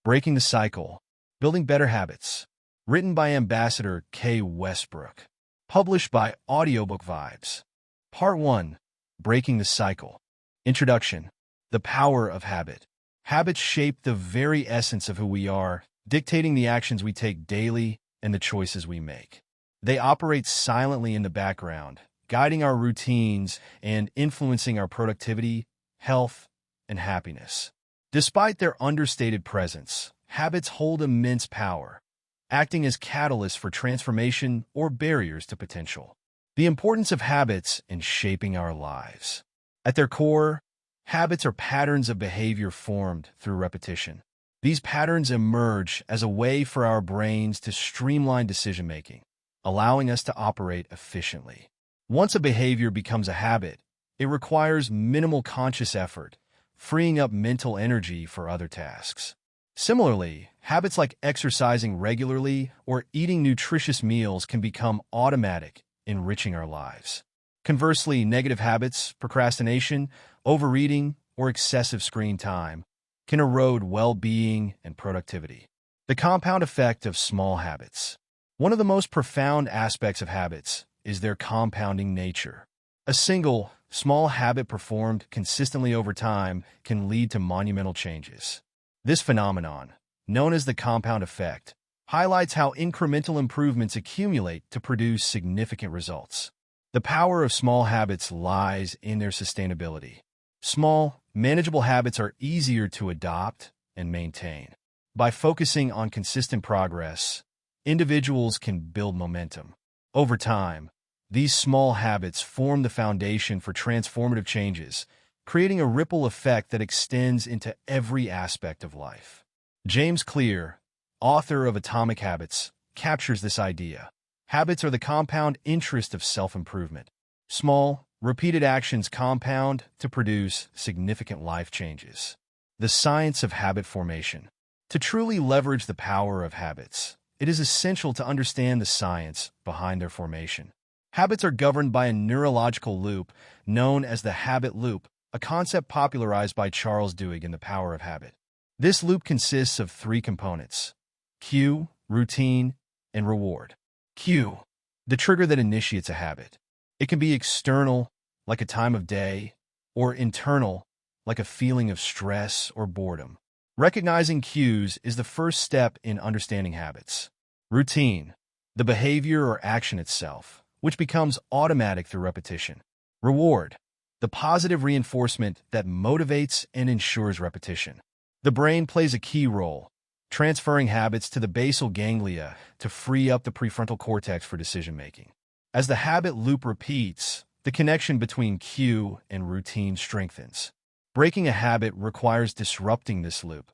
Breaking the Cycle, Building Better Habits. Written by Ambassador K. Westbrook. Published by Audiobook Vibes. Part 1. Breaking the Cycle. Introduction. The Power of Habit. Habits shape the very essence of who we are, dictating the actions we take daily and the choices we make. They operate silently in the background, guiding our routines and influencing our productivity, health, and happiness. Despite their understated presence, habits hold immense power, acting as catalysts for transformation or barriers to potential. The importance of habits in shaping our lives. At their core, habits are patterns of behavior formed through repetition. These patterns emerge as a way for our brains to streamline decision-making, allowing us to operate efficiently. Once a behavior becomes a habit, it requires minimal conscious effort, freeing up mental energy for other tasks. Similarly, habits like exercising regularly or eating nutritious meals can become automatic, enriching our lives. Conversely, negative habits, procrastination, overeating, or excessive screen time can erode well-being and productivity. The compound effect of small habits. One of the most profound aspects of habits is their compounding nature. A single, small habit performed consistently over time can lead to monumental changes. This phenomenon, known as the compound effect, highlights how incremental improvements accumulate to produce significant results. The power of small habits lies in their sustainability. Small, manageable habits are easier to adopt and maintain. By focusing on consistent progress, individuals can build momentum. Over time, these small habits form the foundation for transformative changes, creating a ripple effect that extends into every aspect of life. James Clear, author of Atomic Habits, captures this idea. Habits are the compound interest of self-improvement. Small, repeated actions compound to produce significant life changes. The science of habit formation. To truly leverage the power of habits, it is essential to understand the science behind their formation. Habits are governed by a neurological loop known as the habit loop, a concept popularized by Charles Duhigg in The Power of Habit. This loop consists of three components: cue, routine, and reward. Cue, the trigger that initiates a habit. It can be external, like a time of day, or internal, like a feeling of stress or boredom. Recognizing cues is the first step in understanding habits. Routine, the behavior or action itself, which becomes automatic through repetition. Reward, the positive reinforcement that motivates and ensures repetition. The brain plays a key role, transferring habits to the basal ganglia to free up the prefrontal cortex for decision-making. As the habit loop repeats, the connection between cue and routine strengthens. Breaking a habit requires disrupting this loop,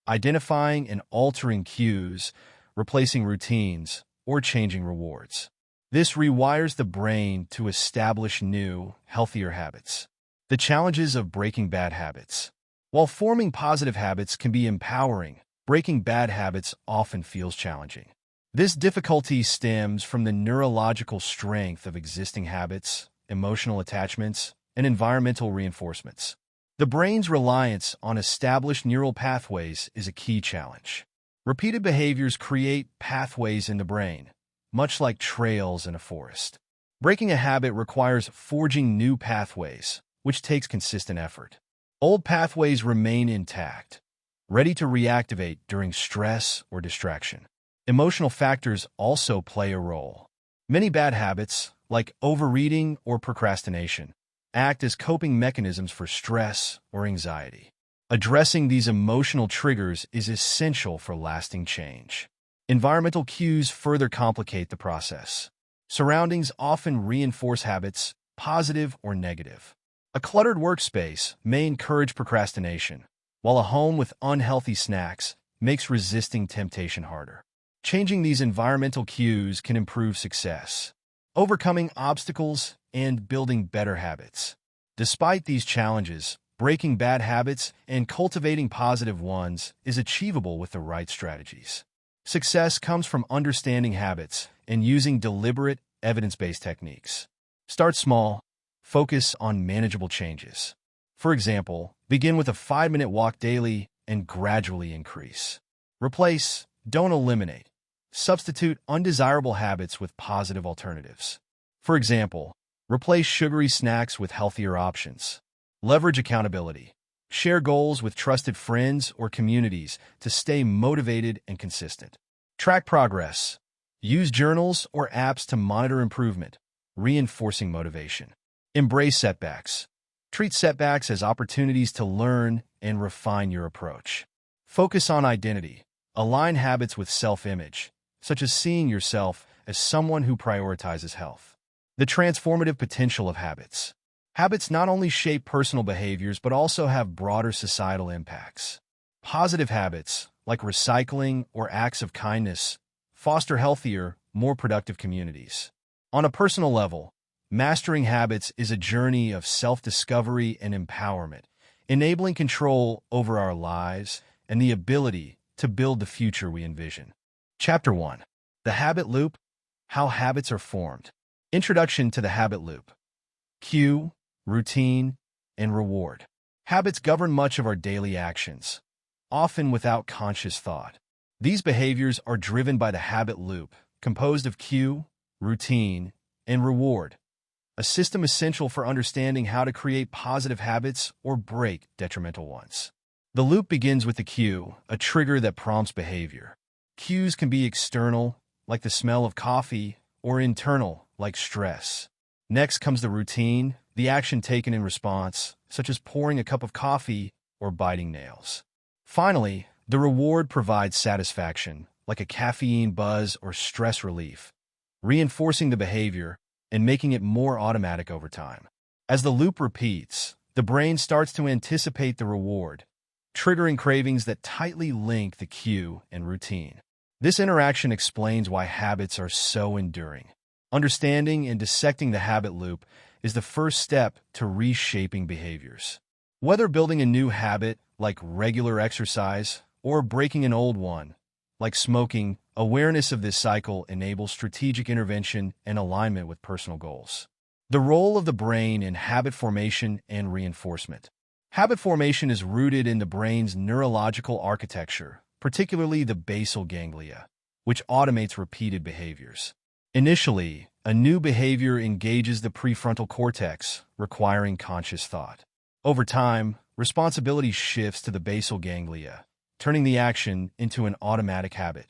identifying and altering cues, replacing routines, or changing rewards. This rewires the brain to establish new, healthier habits. The challenges of breaking bad habits. While forming positive habits can be empowering, breaking bad habits often feels challenging. This difficulty stems from the neurological strength of existing habits, emotional attachments, and environmental reinforcements. The brain's reliance on established neural pathways is a key challenge. Repeated behaviors create pathways in the brain, much like trails in a forest. Breaking a habit requires forging new pathways, which takes consistent effort. Old pathways remain intact, ready to reactivate during stress or distraction. Emotional factors also play a role. Many bad habits, like overeating or procrastination, act as coping mechanisms for stress or anxiety. Addressing these emotional triggers is essential for lasting change. Environmental cues further complicate the process. Surroundings often reinforce habits, positive or negative. A cluttered workspace may encourage procrastination, while a home with unhealthy snacks makes resisting temptation harder. Changing these environmental cues can improve success, overcoming obstacles, and building better habits. Despite these challenges, breaking bad habits and cultivating positive ones is achievable with the right strategies. Success comes from understanding habits and using deliberate, evidence-based techniques. Start small. Focus on manageable changes. For example, begin with a 5-minute walk daily and gradually increase. Replace, don't eliminate. Substitute undesirable habits with positive alternatives. For example, replace sugary snacks with healthier options. Leverage accountability. Share goals with trusted friends or communities to stay motivated and consistent. Track progress. Use journals or apps to monitor improvement, reinforcing motivation. Embrace setbacks. Treat setbacks as opportunities to learn and refine your approach. Focus on identity. Align habits with self-image, such as seeing yourself as someone who prioritizes health. The transformative potential of habits. Habits not only shape personal behaviors but also have broader societal impacts. Positive habits, like recycling or acts of kindness, foster healthier, more productive communities. On a personal level, mastering habits is a journey of self-discovery and empowerment, enabling control over our lives and the ability to build the future we envision. Chapter 1. The Habit Loop. How Habits Are Formed. Introduction to the Habit Loop. Cue, routine, and reward. Habits govern much of our daily actions, often without conscious thought. These behaviors are driven by the habit loop, composed of cue, routine, and reward, a system essential for understanding how to create positive habits or break detrimental ones. The loop begins with the cue, a trigger that prompts behavior. Cues can be external, like the smell of coffee, or internal, like stress. Next comes the routine, the action taken in response, such as pouring a cup of coffee or biting nails. Finally, the reward provides satisfaction, like a caffeine buzz or stress relief, reinforcing the behavior and making it more automatic over time. As the loop repeats, the brain starts to anticipate the reward, triggering cravings that tightly link the cue and routine. This interaction explains why habits are so enduring. Understanding and dissecting the habit loop is the first step to reshaping behaviors. Whether building a new habit, like regular exercise, or breaking an old one, like smoking, awareness of this cycle enables strategic intervention and alignment with personal goals. The role of the brain in habit formation and reinforcement. Habit formation is rooted in the brain's neurological architecture, particularly the basal ganglia, which automates repeated behaviors. Initially, a new behavior engages the prefrontal cortex, requiring conscious thought. Over time, responsibility shifts to the basal ganglia, turning the action into an automatic habit.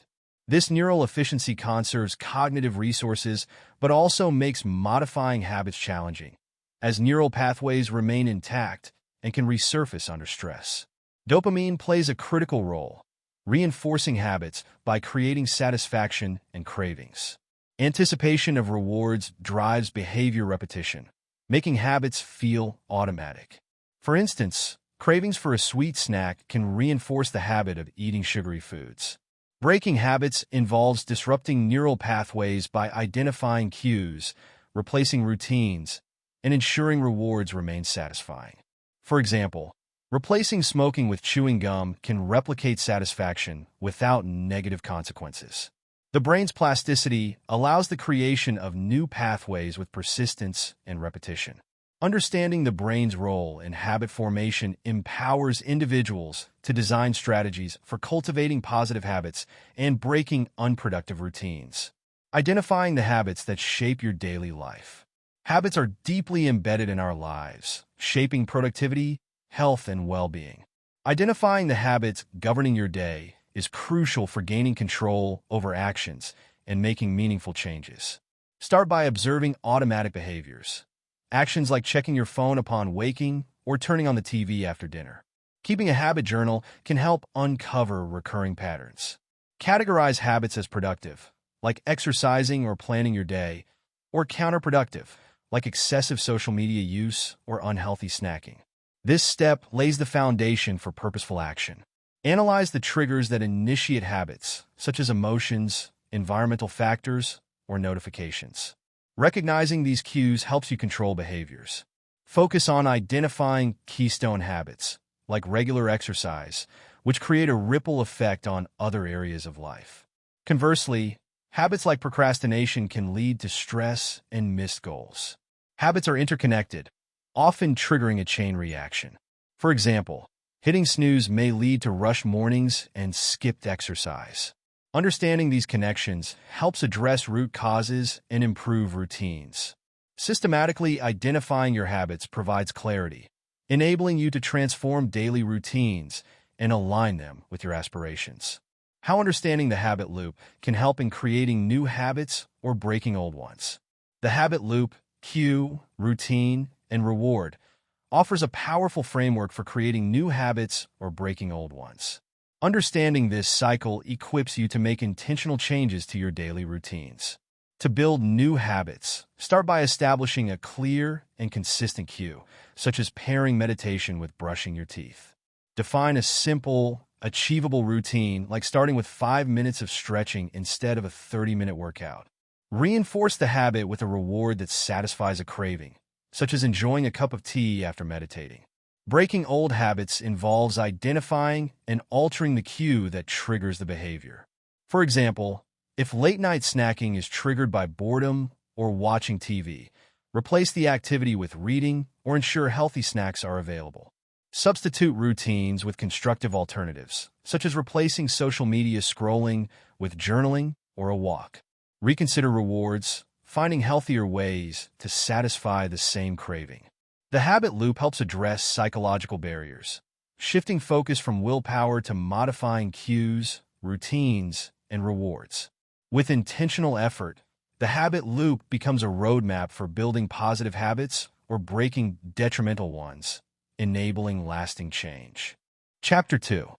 This neural efficiency conserves cognitive resources but also makes modifying habits challenging, as neural pathways remain intact and can resurface under stress. Dopamine plays a critical role, reinforcing habits by creating satisfaction and cravings. Anticipation of rewards drives behavior repetition, making habits feel automatic. For instance, cravings for a sweet snack can reinforce the habit of eating sugary foods. Breaking habits involves disrupting neural pathways by identifying cues, replacing routines, and ensuring rewards remain satisfying. For example, replacing smoking with chewing gum can replicate satisfaction without negative consequences. The brain's plasticity allows the creation of new pathways with persistence and repetition. Understanding the brain's role in habit formation empowers individuals to design strategies for cultivating positive habits and breaking unproductive routines. Identifying the habits that shape your daily life. Habits are deeply embedded in our lives, shaping productivity, health, and well-being. Identifying the habits governing your day is crucial for gaining control over actions and making meaningful changes. Start by observing automatic behaviors. Actions like checking your phone upon waking or turning on the TV after dinner. Keeping a habit journal can help uncover recurring patterns. Categorize habits as productive, like exercising or planning your day, or counterproductive, like excessive social media use or unhealthy snacking. This step lays the foundation for purposeful action. Analyze the triggers that initiate habits, such as emotions, environmental factors, or notifications. Recognizing these cues helps you control behaviors. Focus on identifying keystone habits, like regular exercise, which create a ripple effect on other areas of life. Conversely, habits like procrastination can lead to stress and missed goals. Habits are interconnected, often triggering a chain reaction. For example, Hitting snooze may lead to rushed mornings and skipped exercise. Understanding these connections helps address root causes and improve routines. Systematically identifying your habits provides clarity, enabling you to transform daily routines and align them with your aspirations. How understanding the habit loop can help in creating new habits or breaking old ones. The habit loop, cue, routine, and reward, offers a powerful framework for creating new habits or breaking old ones. Understanding this cycle equips you to make intentional changes to your daily routines. To build new habits, start by establishing a clear and consistent cue, such as pairing meditation with brushing your teeth. Define a simple, achievable routine, like starting with 5 minutes of stretching instead of a 30-minute workout. Reinforce the habit with a reward that satisfies a craving, such as enjoying a cup of tea after meditating. Breaking old habits involves identifying and altering the cue that triggers the behavior. For example, if late-night snacking is triggered by boredom or watching TV, replace the activity with reading or ensure healthy snacks are available. Substitute routines with constructive alternatives, such as replacing social media scrolling with journaling or a walk. Reconsider rewards, finding healthier ways to satisfy the same craving. The habit loop helps address psychological barriers, shifting focus from willpower to modifying cues, routines, and rewards. With intentional effort, the habit loop becomes a roadmap for building positive habits or breaking detrimental ones, enabling lasting change. Chapter 2.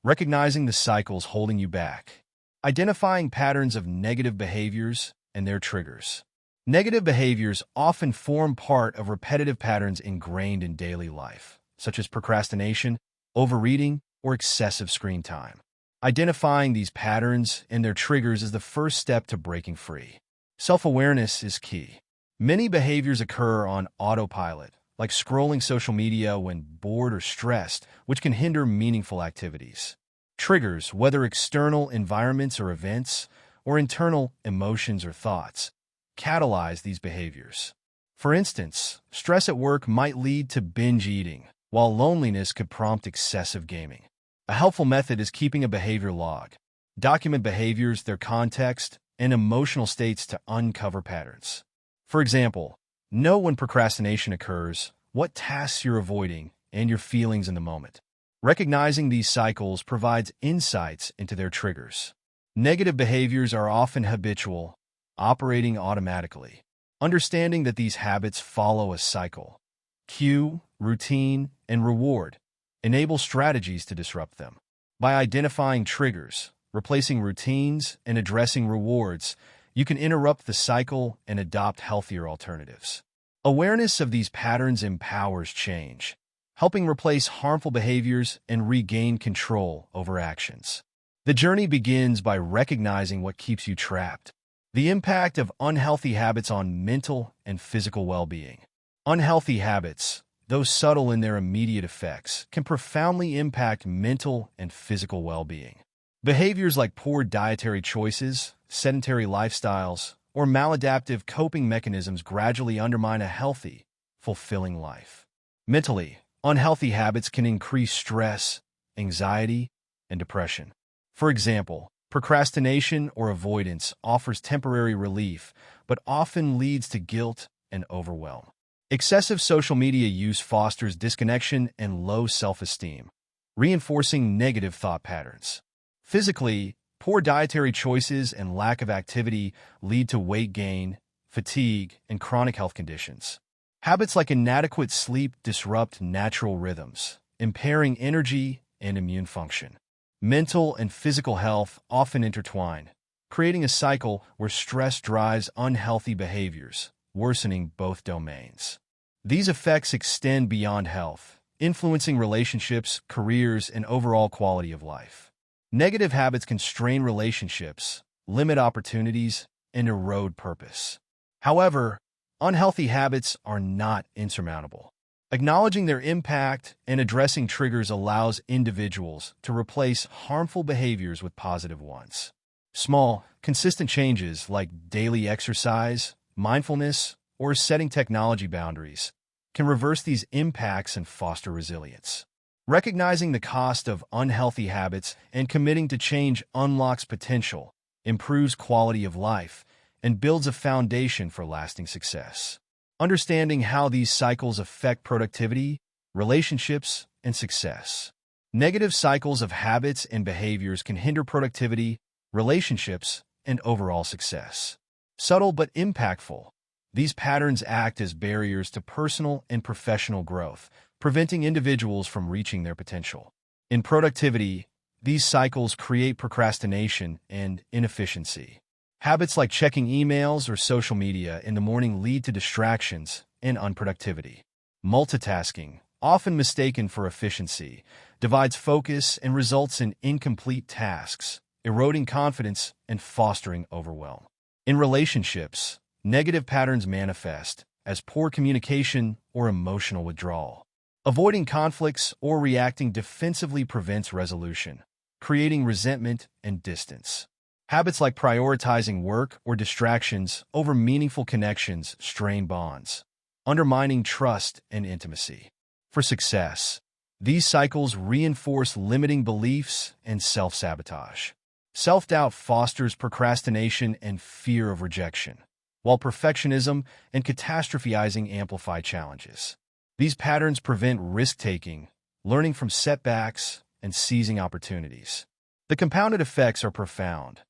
Recognizing the cycles holding you back. Identifying patterns of negative behaviors and their triggers. Negative behaviors often form part of repetitive patterns ingrained in daily life, such as procrastination, overeating, or excessive screen time. Identifying these patterns and their triggers is the first step to breaking free. Self-awareness is key. Many behaviors occur on autopilot, like scrolling social media when bored or stressed, which can hinder meaningful activities. Triggers, whether external environments or events, or internal emotions or thoughts, catalyze these behaviors. For instance, stress at work might lead to binge eating, while loneliness could prompt excessive gaming. A helpful method is keeping a behavior log. Document behaviors, their context, and emotional states to uncover patterns. For example, know when procrastination occurs, what tasks you're avoiding, and your feelings in the moment. Recognizing these cycles provides insights into their triggers. Negative behaviors are often habitual, operating automatically. Understanding that these habits follow a cycle, cue, routine, and reward, enable strategies to disrupt them. By identifying triggers, replacing routines, and addressing rewards, you can interrupt the cycle and adopt healthier alternatives. Awareness of these patterns empowers change, helping replace harmful behaviors and regain control over actions. The journey begins by recognizing what keeps you trapped. The impact of unhealthy habits on mental and physical well-being. Unhealthy habits, though subtle in their immediate effects, can profoundly impact mental and physical well-being. Behaviors like poor dietary choices, sedentary lifestyles, or maladaptive coping mechanisms gradually undermine a healthy, fulfilling life. Mentally, unhealthy habits can increase stress, anxiety, and depression. For example, procrastination or avoidance offers temporary relief, but often leads to guilt and overwhelm. Excessive social media use fosters disconnection and low self-esteem, reinforcing negative thought patterns. Physically, poor dietary choices and lack of activity lead to weight gain, fatigue, and chronic health conditions. Habits like inadequate sleep disrupt natural rhythms, impairing energy and immune function. Mental and physical health often intertwine, creating a cycle where stress drives unhealthy behaviors, worsening both domains. These effects extend beyond health, influencing relationships, careers, and overall quality of life. Negative habits can strain relationships, limit opportunities, and erode purpose. However, unhealthy habits are not insurmountable. Acknowledging their impact and addressing triggers allows individuals to replace harmful behaviors with positive ones. Small, consistent changes like daily exercise, mindfulness, or setting technology boundaries can reverse these impacts and foster resilience. Recognizing the cost of unhealthy habits and committing to change unlocks potential, improves quality of life, and builds a foundation for lasting success. Understanding how these cycles affect productivity, relationships, and success. Negative cycles of habits and behaviors can hinder productivity, relationships, and overall success. Subtle but impactful, these patterns act as barriers to personal and professional growth, preventing individuals from reaching their potential. In productivity, these cycles create procrastination and inefficiency. Habits like checking emails or social media in the morning lead to distractions and unproductivity. Multitasking, often mistaken for efficiency, divides focus and results in incomplete tasks, eroding confidence and fostering overwhelm. In relationships, negative patterns manifest as poor communication or emotional withdrawal. Avoiding conflicts or reacting defensively prevents resolution, creating resentment and distance. Habits like prioritizing work or distractions over meaningful connections strain bonds, undermining trust and intimacy. For success, these cycles reinforce limiting beliefs and self-sabotage. Self-doubt fosters procrastination and fear of rejection, while perfectionism and catastrophizing amplify challenges. These patterns prevent risk-taking, learning from setbacks, and seizing opportunities. The compounded effects are profound.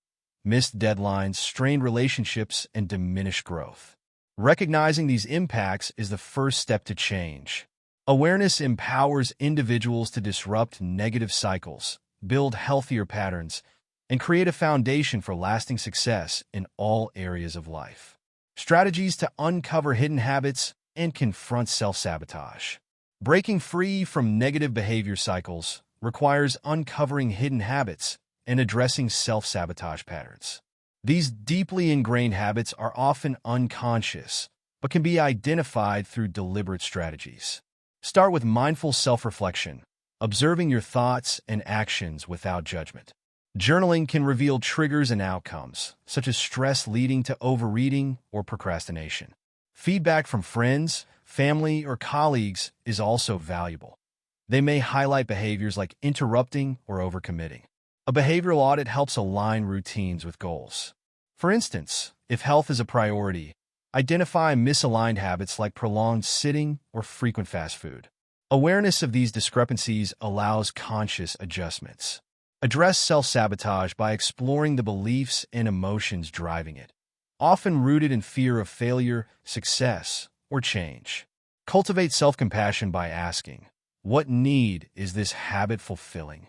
Missed deadlines, strained relationships, and diminished growth. Recognizing these impacts is the first step to change. Awareness empowers individuals to disrupt negative cycles, build healthier patterns, and create a foundation for lasting success in all areas of life. Strategies to uncover hidden habits and confront self-sabotage. Breaking free from negative behavior cycles requires uncovering hidden habits and addressing self-sabotage patterns. These deeply ingrained habits are often unconscious, but can be identified through deliberate strategies. Start with mindful self-reflection, observing your thoughts and actions without judgment. Journaling can reveal triggers and outcomes, such as stress leading to overeating or procrastination. Feedback from friends, family, or colleagues is also valuable. They may highlight behaviors like interrupting or overcommitting. A behavioral audit helps align routines with goals. For instance, if health is a priority, identify misaligned habits like prolonged sitting or frequent fast food. Awareness of these discrepancies allows conscious adjustments. Address self-sabotage by exploring the beliefs and emotions driving it, often rooted in fear of failure, success, or change. Cultivate self-compassion by asking, what need is this habit fulfilling?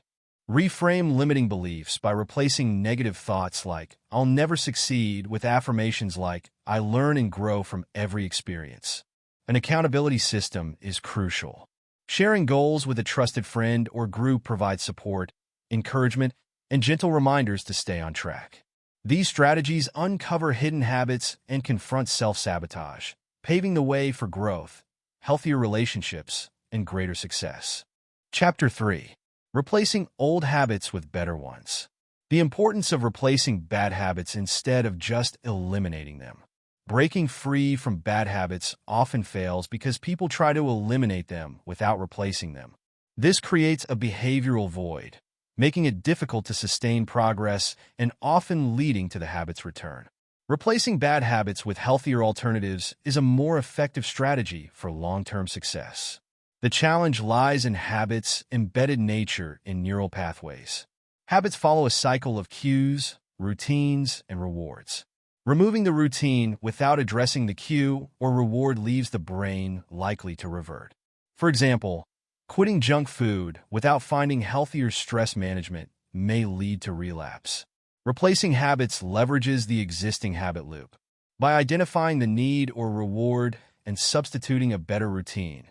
Reframe limiting beliefs by replacing negative thoughts like, I'll never succeed, with affirmations like, I learn and grow from every experience. An accountability system is crucial. Sharing goals with a trusted friend or group provides support, encouragement, and gentle reminders to stay on track. These strategies uncover hidden habits and confront self-sabotage, paving the way for growth, healthier relationships, and greater success. Chapter 3. Replacing old habits with better ones. The importance of replacing bad habits instead of just eliminating them. Breaking free from bad habits often fails because people try to eliminate them without replacing them. This creates a behavioral void, making it difficult to sustain progress and often leading to the habit's return. Replacing bad habits with healthier alternatives is a more effective strategy for long-term success. The challenge lies in habits' embedded nature in neural pathways. Habits follow a cycle of cues, routines, and rewards. Removing the routine without addressing the cue or reward leaves the brain likely to revert. For example, quitting junk food without finding healthier stress management may lead to relapse. Replacing habits leverages the existing habit loop. By identifying the need or reward and substituting a better routine,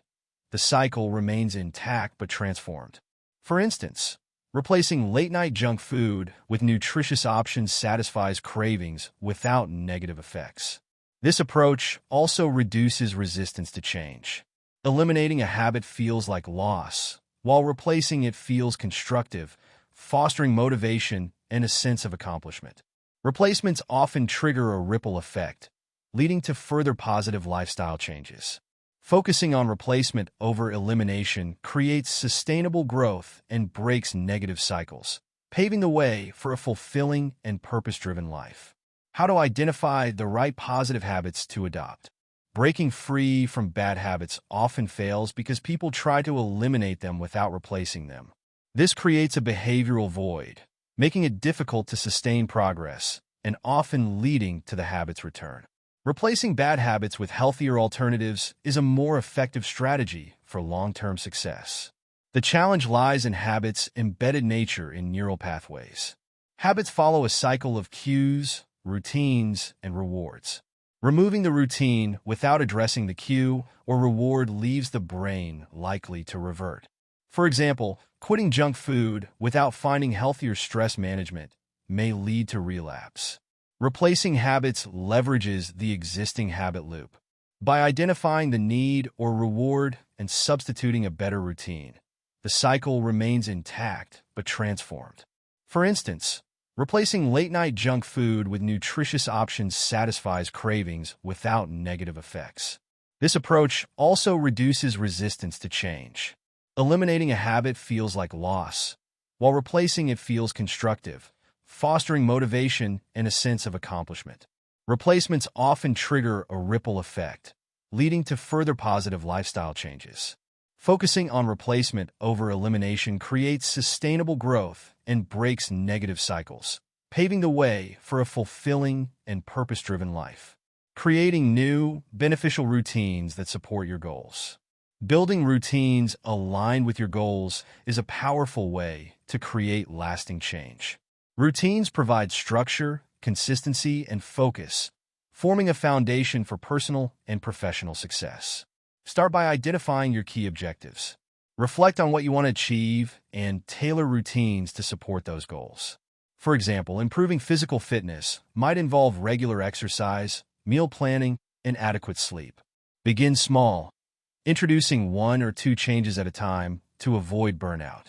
the cycle remains intact but transformed. For instance, replacing late-night junk food with nutritious options satisfies cravings without negative effects. This approach also reduces resistance to change. Eliminating a habit feels like loss, while replacing it feels constructive, fostering motivation and a sense of accomplishment. Replacements often trigger a ripple effect, leading to further positive lifestyle changes. Focusing on replacement over elimination creates sustainable growth and breaks negative cycles, paving the way for a fulfilling and purpose-driven life. How to identify the right positive habits to adopt. Breaking free from bad habits often fails because people try to eliminate them without replacing them. This creates a behavioral void, making it difficult to sustain progress and often leading to the habit's return. Replacing bad habits with healthier alternatives is a more effective strategy for long-term success. The challenge lies in habits' embedded nature in neural pathways. Habits follow a cycle of cues, routines, and rewards. Removing the routine without addressing the cue or reward leaves the brain likely to revert. For example, quitting junk food without finding healthier stress management may lead to relapse. Replacing habits leverages the existing habit loop. By identifying the need or reward and substituting a better routine, the cycle remains intact but transformed. For instance, replacing late-night junk food with nutritious options satisfies cravings without negative effects. This approach also reduces resistance to change. Eliminating a habit feels like loss, while replacing it feels constructive, fostering motivation and a sense of accomplishment. Replacements often trigger a ripple effect, leading to further positive lifestyle changes. Focusing on replacement over elimination creates sustainable growth and breaks negative cycles, paving the way for a fulfilling and purpose-driven life. Creating new, beneficial routines that support your goals. Building routines aligned with your goals is a powerful way to create lasting change. Routines provide structure, consistency, and focus, forming a foundation for personal and professional success. Start by identifying your key objectives. Reflect on what you want to achieve and tailor routines to support those goals. For example, improving physical fitness might involve regular exercise, meal planning, and adequate sleep. Begin small, introducing 1 or 2 changes at a time to avoid burnout.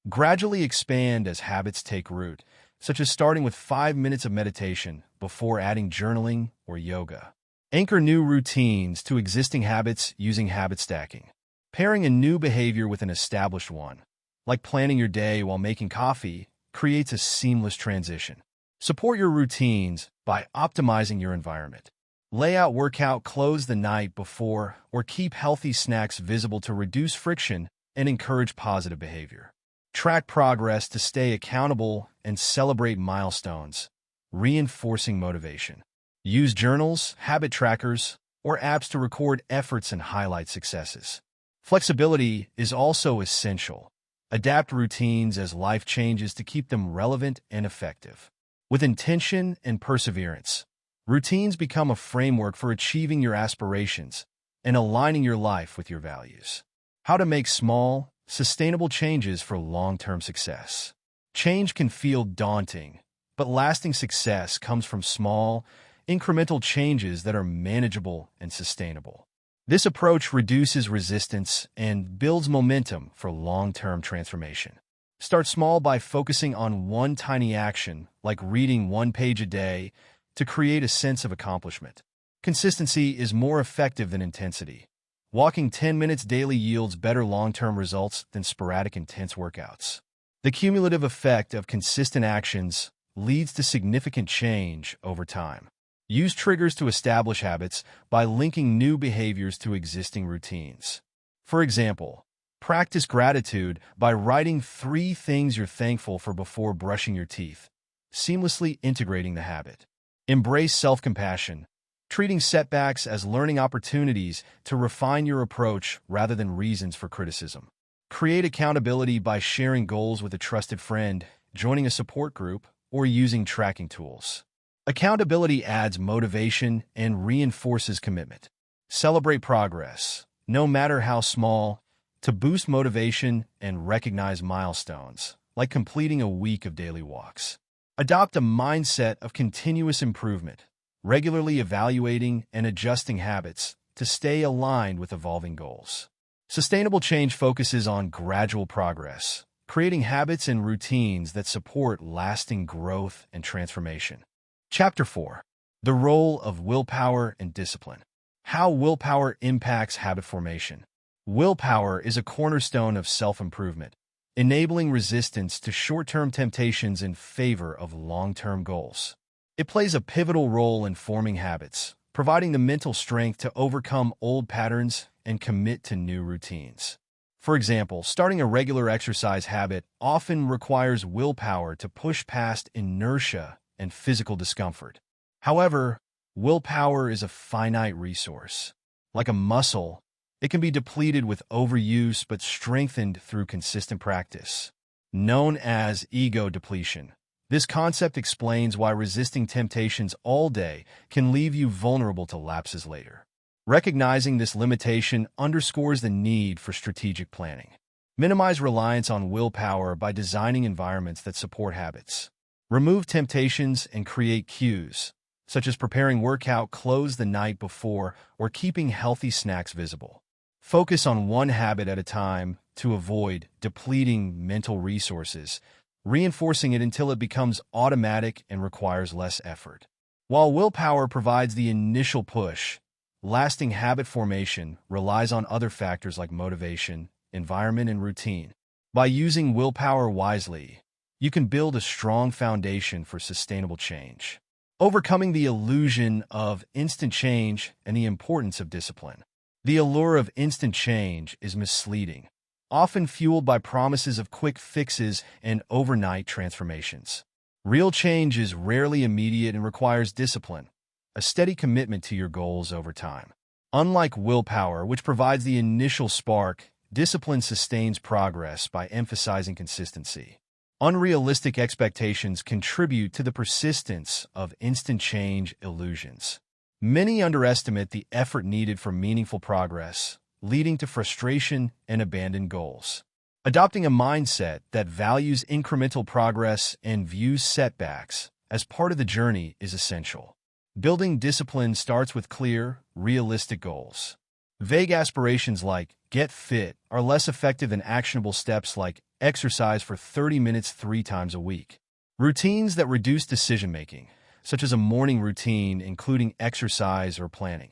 Gradually expand as habits take root, such as starting with 5 minutes of meditation before adding journaling or yoga. Anchor new routines to existing habits using habit stacking. Pairing a new behavior with an established one, like planning your day while making coffee, creates a seamless transition. Support your routines by optimizing your environment. Lay out workout clothes the night before or keep healthy snacks visible to reduce friction and encourage positive behavior. Track progress to stay accountable and celebrate milestones, reinforcing motivation. Use journals, habit trackers, or apps to record efforts and highlight successes. Flexibility is also essential. Adapt routines as life changes to keep them relevant and effective. With intention and perseverance, routines become a framework for achieving your aspirations and aligning your life with your values. How to make small, sustainable changes for long-term success. Change can feel daunting, but lasting success comes from small, incremental changes that are manageable and sustainable. This approach reduces resistance and builds momentum for long-term transformation. Start small by focusing on one tiny action, like reading 1 page a day, to create a sense of accomplishment. Consistency is more effective than intensity. Walking 10 minutes daily yields better long-term results than sporadic intense workouts. The cumulative effect of consistent actions leads to significant change over time. Use triggers to establish habits by linking new behaviors to existing routines. For example, practice gratitude by writing 3 things you're thankful for before brushing your teeth, seamlessly integrating the habit. Embrace self-compassion, treating setbacks as learning opportunities to refine your approach rather than reasons for criticism. Create accountability by sharing goals with a trusted friend, joining a support group, or using tracking tools. Accountability adds motivation and reinforces commitment. Celebrate progress, no matter how small, to boost motivation and recognize milestones, like completing a week of daily walks. Adopt a mindset of continuous improvement, regularly evaluating and adjusting habits to stay aligned with evolving goals. Sustainable change focuses on gradual progress, creating habits and routines that support lasting growth and transformation. Chapter 4. The Role of Willpower and Discipline. How willpower impacts habit formation. Willpower is a cornerstone of self-improvement, enabling resistance to short-term temptations in favor of long-term goals. It plays a pivotal role in forming habits, providing the mental strength to overcome old patterns and commit to new routines. For example, starting a regular exercise habit often requires willpower to push past inertia and physical discomfort. However, willpower is a finite resource. Like a muscle, it can be depleted with overuse but strengthened through consistent practice. Known as ego depletion, this concept explains why resisting temptations all day can leave you vulnerable to lapses later. Recognizing this limitation underscores the need for strategic planning. Minimize reliance on willpower by designing environments that support habits. Remove temptations and create cues, such as preparing workout clothes the night before or keeping healthy snacks visible. Focus on one habit at a time to avoid depleting mental resources, reinforcing it until it becomes automatic and requires less effort. While willpower provides the initial push, lasting habit formation relies on other factors like motivation, environment, and routine. By using willpower wisely, you can build a strong foundation for sustainable change. Overcoming the illusion of instant change and the importance of discipline. The allure of instant change is misleading, often fueled by promises of quick fixes and overnight transformations. Real change is rarely immediate and requires discipline, a steady commitment to your goals over time. Unlike willpower, which provides the initial spark, discipline sustains progress by emphasizing consistency. Unrealistic expectations contribute to the persistence of instant change illusions. Many underestimate the effort needed for meaningful progress, leading to frustration and abandoned goals. Adopting a mindset that values incremental progress and views setbacks as part of the journey is essential. Building discipline starts with clear, realistic goals. Vague aspirations like get fit are less effective than actionable steps like exercise for 30 minutes 3 times a week. Routines that reduce decision-making, such as a morning routine including exercise or planning,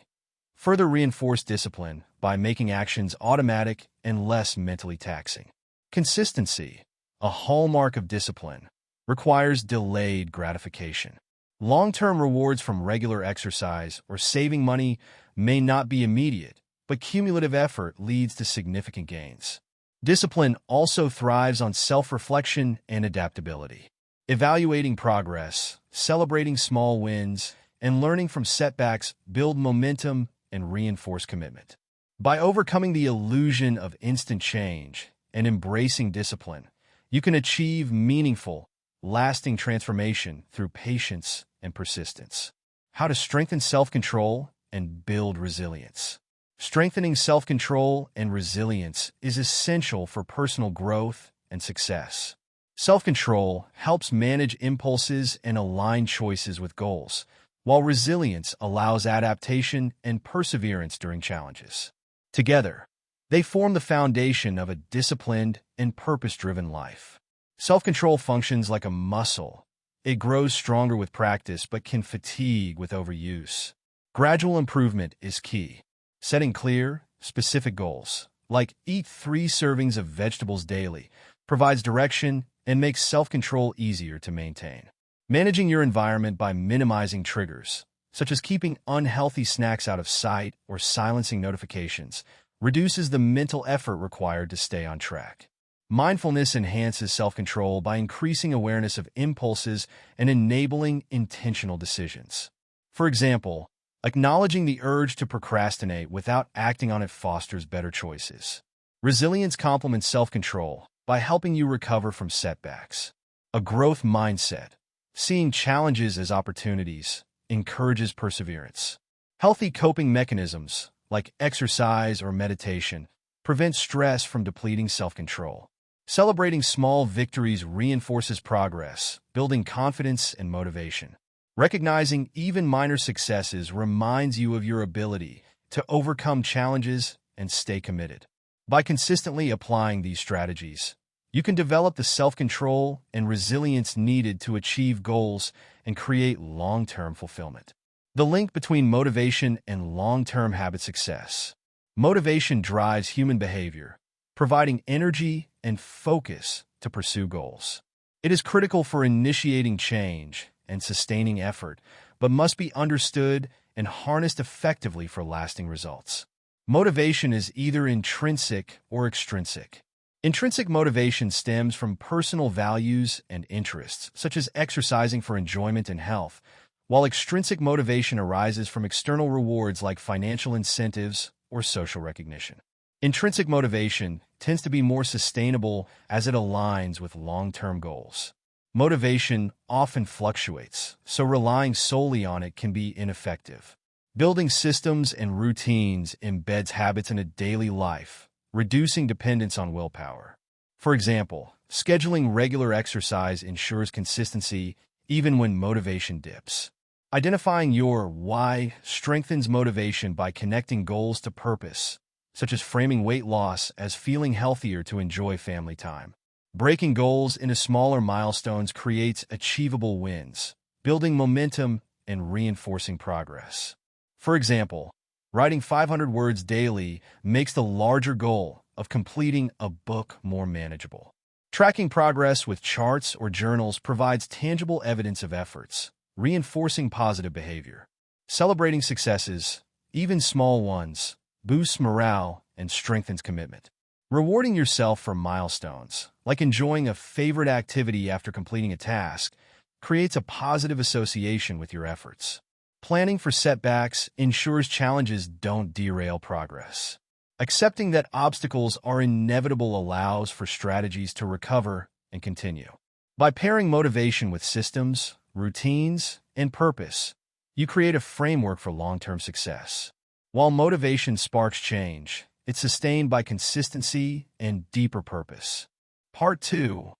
further reinforce discipline by making actions automatic and less mentally taxing. Consistency, a hallmark of discipline, requires delayed gratification. Long-term rewards from regular exercise or saving money may not be immediate, but cumulative effort leads to significant gains. Discipline also thrives on self-reflection and adaptability. Evaluating progress, celebrating small wins, and learning from setbacks build momentum and reinforce commitment. By overcoming the illusion of instant change and embracing discipline, you can achieve meaningful, lasting transformation through patience and persistence. How to strengthen self-control and build resilience. Strengthening self-control and resilience is essential for personal growth and success. Self-control helps manage impulses and align choices with goals, while resilience allows adaptation and perseverance during challenges. Together, they form the foundation of a disciplined and purpose-driven life. Self-control functions like a muscle. It grows stronger with practice but can fatigue with overuse. Gradual improvement is key. Setting clear, specific goals, like eat 3 servings of vegetables daily, provides direction and makes self-control easier to maintain. Managing your environment by minimizing triggers, such as keeping unhealthy snacks out of sight or silencing notifications, reduces the mental effort required to stay on track. Mindfulness enhances self-control by increasing awareness of impulses and enabling intentional decisions. For example, acknowledging the urge to procrastinate without acting on it fosters better choices. Resilience complements self-control by helping you recover from setbacks. A growth mindset, seeing challenges as opportunities, encourages perseverance. Healthy coping mechanisms, like exercise or meditation, prevent stress from depleting self-control. Celebrating small victories reinforces progress, building confidence and motivation. Recognizing even minor successes reminds you of your ability to overcome challenges and stay committed. By consistently applying these strategies, you can develop the self-control and resilience needed to achieve goals and create long-term fulfillment. The link between motivation and long-term habit success. Motivation drives human behavior, providing energy and focus to pursue goals. It is critical for initiating change and sustaining effort, but must be understood and harnessed effectively for lasting results. Motivation is either intrinsic or extrinsic. Intrinsic motivation stems from personal values and interests, such as exercising for enjoyment and health, while extrinsic motivation arises from external rewards like financial incentives or social recognition. Intrinsic motivation tends to be more sustainable as it aligns with long-term goals. Motivation often fluctuates, so relying solely on it can be ineffective. Building systems and routines embeds habits in a daily life, reducing dependence on willpower. For example, scheduling regular exercise ensures consistency even when motivation dips. Identifying your why strengthens motivation by connecting goals to purpose, such as framing weight loss as feeling healthier to enjoy family time. Breaking goals into smaller milestones creates achievable wins, building momentum and reinforcing progress. For example, writing 500 words daily makes the larger goal of completing a book more manageable. Tracking progress with charts or journals provides tangible evidence of efforts, reinforcing positive behavior. Celebrating successes, even small ones, boosts morale and strengthens commitment. Rewarding yourself for milestones, like enjoying a favorite activity after completing a task, creates a positive association with your efforts. Planning for setbacks ensures challenges don't derail progress. Accepting that obstacles are inevitable allows for strategies to recover and continue. By pairing motivation with systems, routines, and purpose, you create a framework for long-term success. While motivation sparks change, it's sustained by consistency and deeper purpose. Part 2.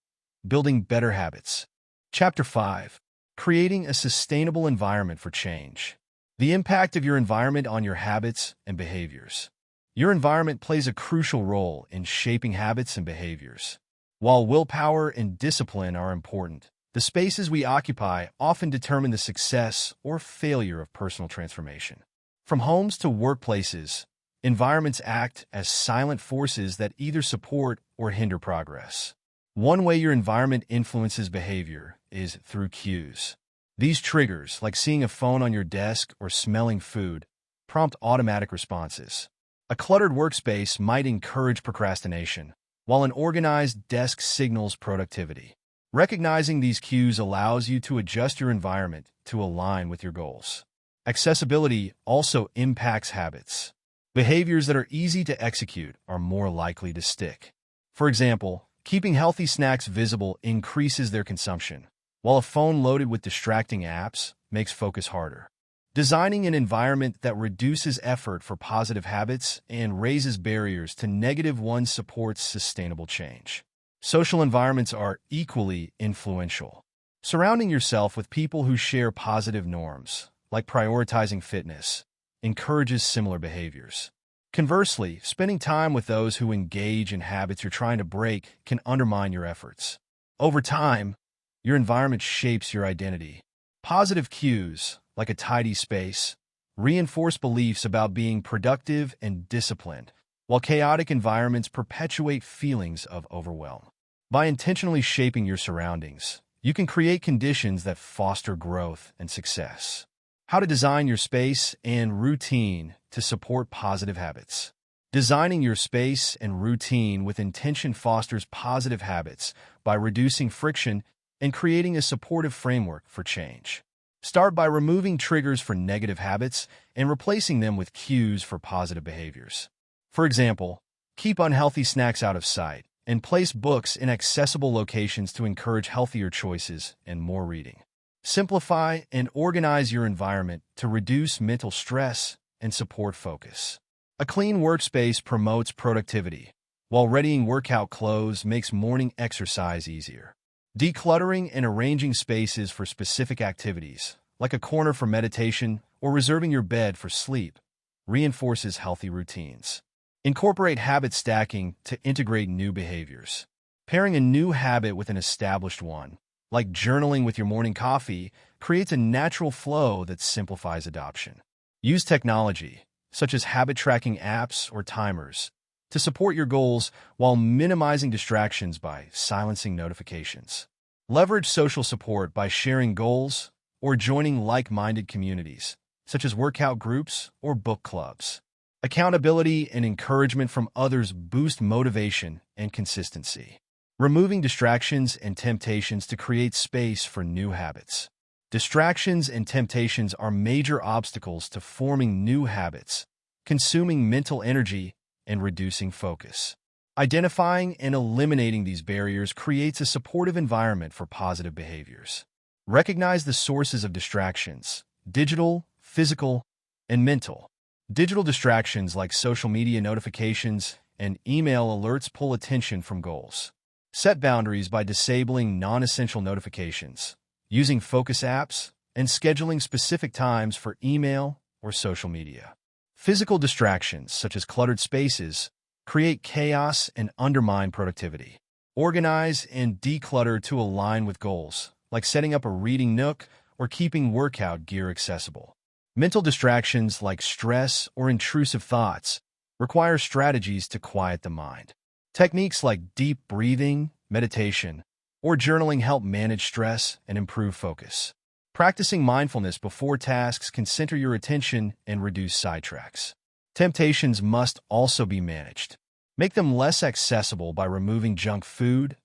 Building Better Habits. Chapter 5. Creating a Sustainable Environment for Change. The impact of your environment on your habits and behaviors. Your environment plays a crucial role in shaping habits and behaviors. While willpower and discipline are important, the spaces we occupy often determine the success or failure of personal transformation. From homes to workplaces, environments act as silent forces that either support or hinder progress. One way your environment influences behavior is through cues. These triggers, like seeing a phone on your desk or smelling food, prompt automatic responses. A cluttered workspace might encourage procrastination, while an organized desk signals productivity. Recognizing these cues allows you to adjust your environment to align with your goals. Accessibility also impacts habits. Behaviors that are easy to execute are more likely to stick. For example, keeping healthy snacks visible increases their consumption, while a phone loaded with distracting apps makes focus harder. Designing an environment that reduces effort for positive habits and raises barriers to negative ones supports sustainable change. Social environments are equally influential. Surrounding yourself with people who share positive norms, like prioritizing fitness, encourages similar behaviors. Conversely, spending time with those who engage in habits you're trying to break can undermine your efforts. Over time, your environment shapes your identity. Positive cues, like a tidy space, reinforce beliefs about being productive and disciplined, while chaotic environments perpetuate feelings of overwhelm. By intentionally shaping your surroundings, you can create conditions that foster growth and success. How to design your space and routine to support positive habits. Designing your space and routine with intention fosters positive habits by reducing friction and creating a supportive framework for change. Start by removing triggers for negative habits and replacing them with cues for positive behaviors. For example, keep unhealthy snacks out of sight and place books in accessible locations to encourage healthier choices and more reading. Simplify and organize your environment to reduce mental stress and support focus. A clean workspace promotes productivity, while readying workout clothes makes morning exercise easier. Decluttering and arranging spaces for specific activities, like a corner for meditation or reserving your bed for sleep, reinforces healthy routines. Incorporate habit stacking to integrate new behaviors. Pairing a new habit with an established one, like journaling with your morning coffee, creates a natural flow that simplifies adoption. Use technology, such as habit-tracking apps or timers, to support your goals while minimizing distractions by silencing notifications. Leverage social support by sharing goals or joining like-minded communities, such as workout groups or book clubs. Accountability and encouragement from others boost motivation and consistency. Removing distractions and temptations to create space for new habits. Distractions and temptations are major obstacles to forming new habits, consuming mental energy and reducing focus. Identifying and eliminating these barriers creates a supportive environment for positive behaviors. Recognize the sources of distractions: digital, physical, and mental. Digital distractions like social media notifications and email alerts pull attention from goals. Set boundaries by disabling non-essential notifications, using focus apps, and scheduling specific times for email or social media. Physical distractions, such as cluttered spaces, create chaos and undermine productivity. Organize and declutter to align with goals, like setting up a reading nook or keeping workout gear accessible. Mental distractions like stress or intrusive thoughts require strategies to quiet the mind. Techniques like deep breathing, meditation, or journaling help manage stress and improve focus. Practicing mindfulness before tasks can center your attention and reduce sidetracks. Temptations must also be managed. Make them less accessible by removing junk food,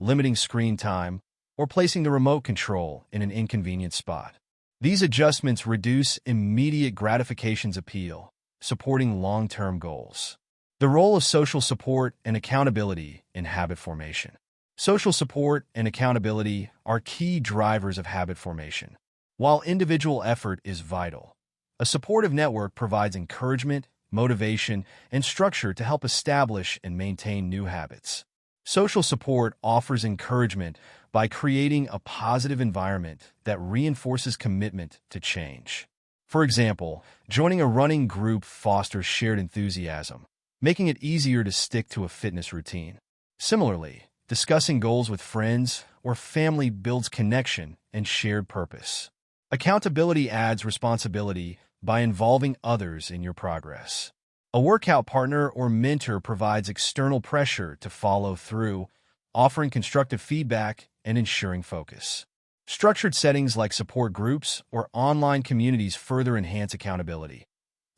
limiting screen time, or placing the remote control in an inconvenient spot. These adjustments reduce immediate gratification's appeal, supporting long-term goals. The role of social support and accountability in habit formation. Social support and accountability are key drivers of habit formation. While individual effort is vital, a supportive network provides encouragement, motivation, and structure to help establish and maintain new habits. Social support offers encouragement by creating a positive environment that reinforces commitment to change. For example, joining a running group fosters shared enthusiasm, making it easier to stick to a fitness routine. Similarly, discussing goals with friends or family builds connection and shared purpose. Accountability adds responsibility by involving others in your progress. A workout partner or mentor provides external pressure to follow through, offering constructive feedback and ensuring focus. Structured settings like support groups or online communities further enhance accountability,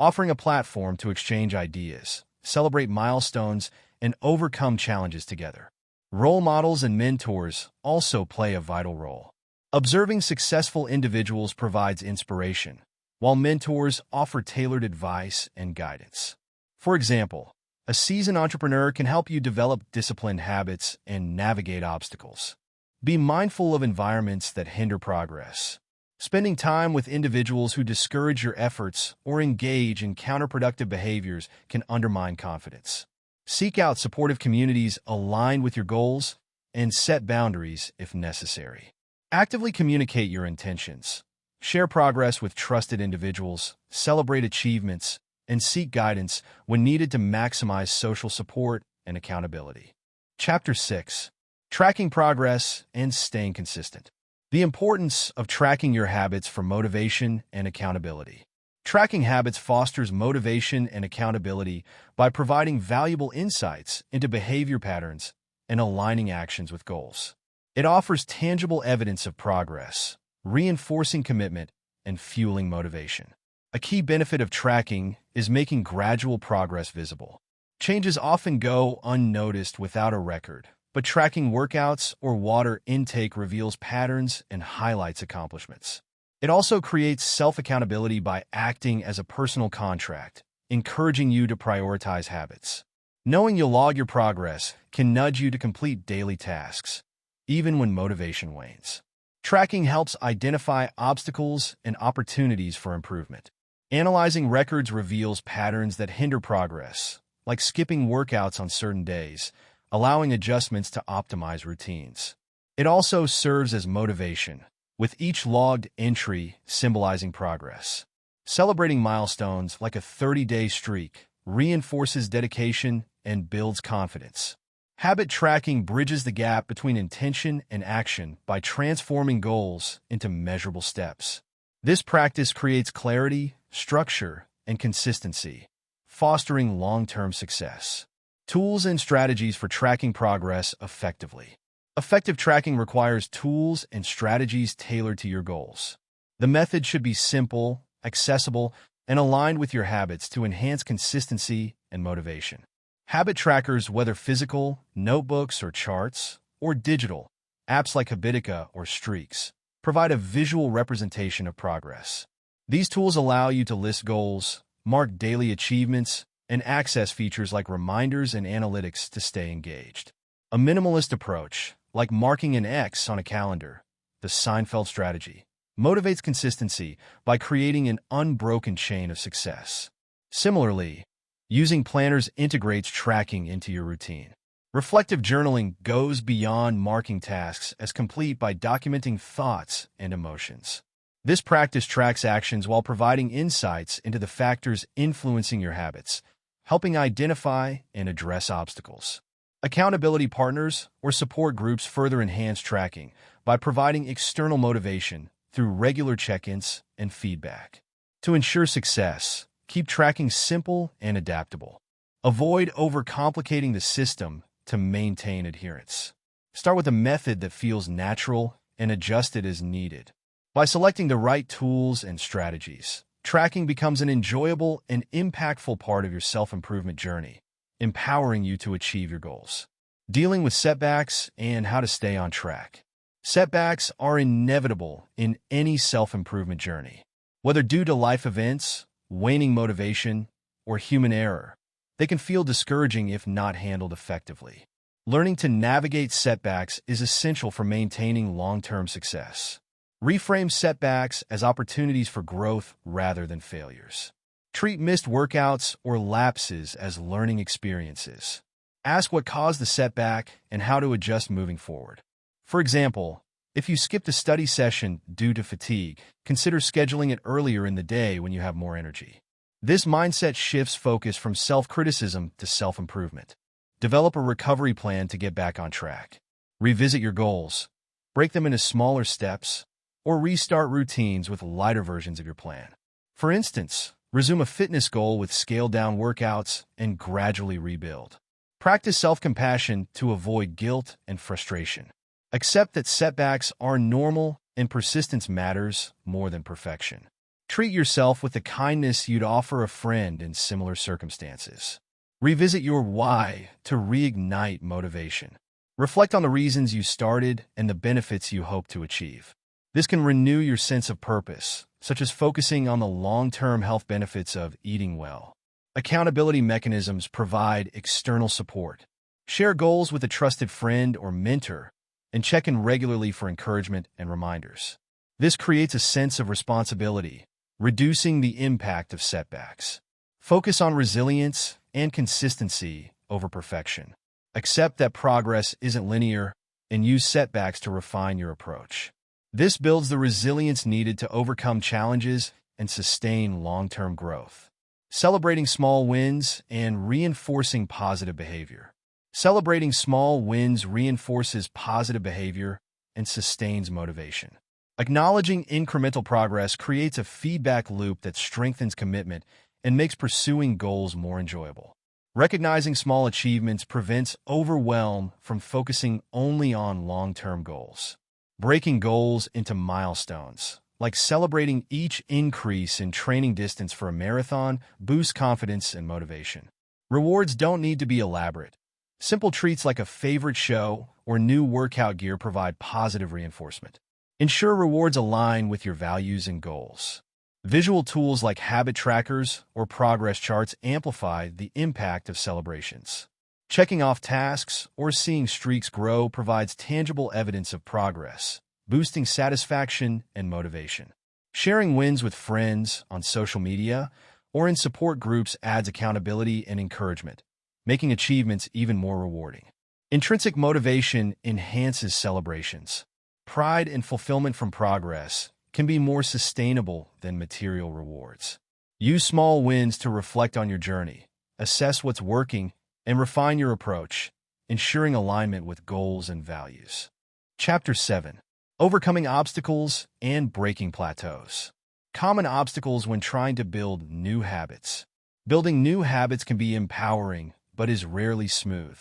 offering a platform to exchange ideas, celebrate milestones, and overcome challenges together. Role models and mentors also play a vital role. Observing successful individuals provides inspiration, while mentors offer tailored advice and guidance. For example, a seasoned entrepreneur can help you develop disciplined habits and navigate obstacles. Be mindful of environments that hinder progress. Spending time with individuals who discourage your efforts or engage in counterproductive behaviors can undermine confidence. Seek out supportive communities aligned with your goals and set boundaries if necessary. Actively communicate your intentions. Share progress with trusted individuals, celebrate achievements, and seek guidance when needed to maximize social support and accountability. Chapter 6. Tracking progress and staying consistent. The importance of tracking your habits for motivation and accountability. Tracking habits fosters motivation and accountability by providing valuable insights into behavior patterns and aligning actions with goals. It offers tangible evidence of progress, reinforcing commitment and fueling motivation. A key benefit of tracking is making gradual progress visible. Changes often go unnoticed without a record, but tracking workouts or water intake reveals patterns and highlights accomplishments. It also creates self-accountability by acting as a personal contract, encouraging you to prioritize habits. Knowing you'll log your progress can nudge you to complete daily tasks, even when motivation wanes. Tracking helps identify obstacles and opportunities for improvement. Analyzing records reveals patterns that hinder progress, like skipping workouts on certain days, allowing adjustments to optimize routines. It also serves as motivation, with each logged entry symbolizing progress. Celebrating milestones like a 30-day streak reinforces dedication and builds confidence. Habit tracking bridges the gap between intention and action by transforming goals into measurable steps. This practice creates clarity, structure, and consistency, fostering long-term success. Tools and strategies for tracking progress effectively. Effective tracking requires tools and strategies tailored to your goals. The method should be simple, accessible, and aligned with your habits to enhance consistency and motivation. Habit trackers, whether physical, notebooks or charts, or digital, apps like Habitica or Streaks, provide a visual representation of progress. These tools allow you to list goals, mark daily achievements, and access features like reminders and analytics to stay engaged. A minimalist approach, like marking an X on a calendar, the Seinfeld strategy, motivates consistency by creating an unbroken chain of success. Similarly, using planners integrates tracking into your routine. Reflective journaling goes beyond marking tasks as complete by documenting thoughts and emotions. This practice tracks actions while providing insights into the factors influencing your habits, helping identify and address obstacles. Accountability partners or support groups further enhance tracking by providing external motivation through regular check-ins and feedback. To ensure success, keep tracking simple and adaptable. Avoid overcomplicating the system to maintain adherence. Start with a method that feels natural and adjust it as needed. By selecting the right tools and strategies, tracking becomes an enjoyable and impactful part of your self-improvement journey, empowering you to achieve your goals. Dealing with setbacks and how to stay on track. Setbacks are inevitable in any self-improvement journey. Whether due to life events, waning motivation, or human error, they can feel discouraging if not handled effectively. Learning to navigate setbacks is essential for maintaining long-term success. Reframe setbacks as opportunities for growth rather than failures. Treat missed workouts or lapses as learning experiences. Ask what caused the setback and how to adjust moving forward. For example, if you skipped a study session due to fatigue, consider scheduling it earlier in the day when you have more energy. This mindset shifts focus from self-criticism to self-improvement. Develop a recovery plan to get back on track. Revisit your goals, break them into smaller steps, or restart routines with lighter versions of your plan. For instance, resume a fitness goal with scaled-down workouts and gradually rebuild. Practice self-compassion to avoid guilt and frustration. Accept that setbacks are normal and persistence matters more than perfection. Treat yourself with the kindness you'd offer a friend in similar circumstances. Revisit your why to reignite motivation. Reflect on the reasons you started and the benefits you hope to achieve. This can renew your sense of purpose, such as focusing on the long-term health benefits of eating well. Accountability mechanisms provide external support. Share goals with a trusted friend or mentor, and check in regularly for encouragement and reminders. This creates a sense of responsibility, reducing the impact of setbacks. Focus on resilience and consistency over perfection. Accept that progress isn't linear and use setbacks to refine your approach. This builds the resilience needed to overcome challenges and sustain long-term growth. Celebrating small wins and reinforcing positive behavior. Celebrating small wins reinforces positive behavior and sustains motivation. Acknowledging incremental progress creates a feedback loop that strengthens commitment and makes pursuing goals more enjoyable. Recognizing small achievements prevents overwhelm from focusing only on long-term goals. Breaking goals into milestones, like celebrating each increase in training distance for a marathon, boosts confidence and motivation. Rewards don't need to be elaborate. Simple treats like a favorite show or new workout gear provide positive reinforcement. Ensure rewards align with your values and goals. Visual tools like habit trackers or progress charts amplify the impact of celebrations. Checking off tasks or seeing streaks grow provides tangible evidence of progress, boosting satisfaction and motivation. Sharing wins with friends on social media or in support groups adds accountability and encouragement, making achievements even more rewarding. Intrinsic motivation enhances celebrations. Pride and fulfillment from progress can be more sustainable than material rewards. Use small wins to reflect on your journey, assess what's working, and refine your approach, ensuring alignment with goals and values. Chapter 7. Overcoming Obstacles and Breaking Plateaus. Common obstacles when trying to build new habits. Building new habits can be empowering, but is rarely smooth.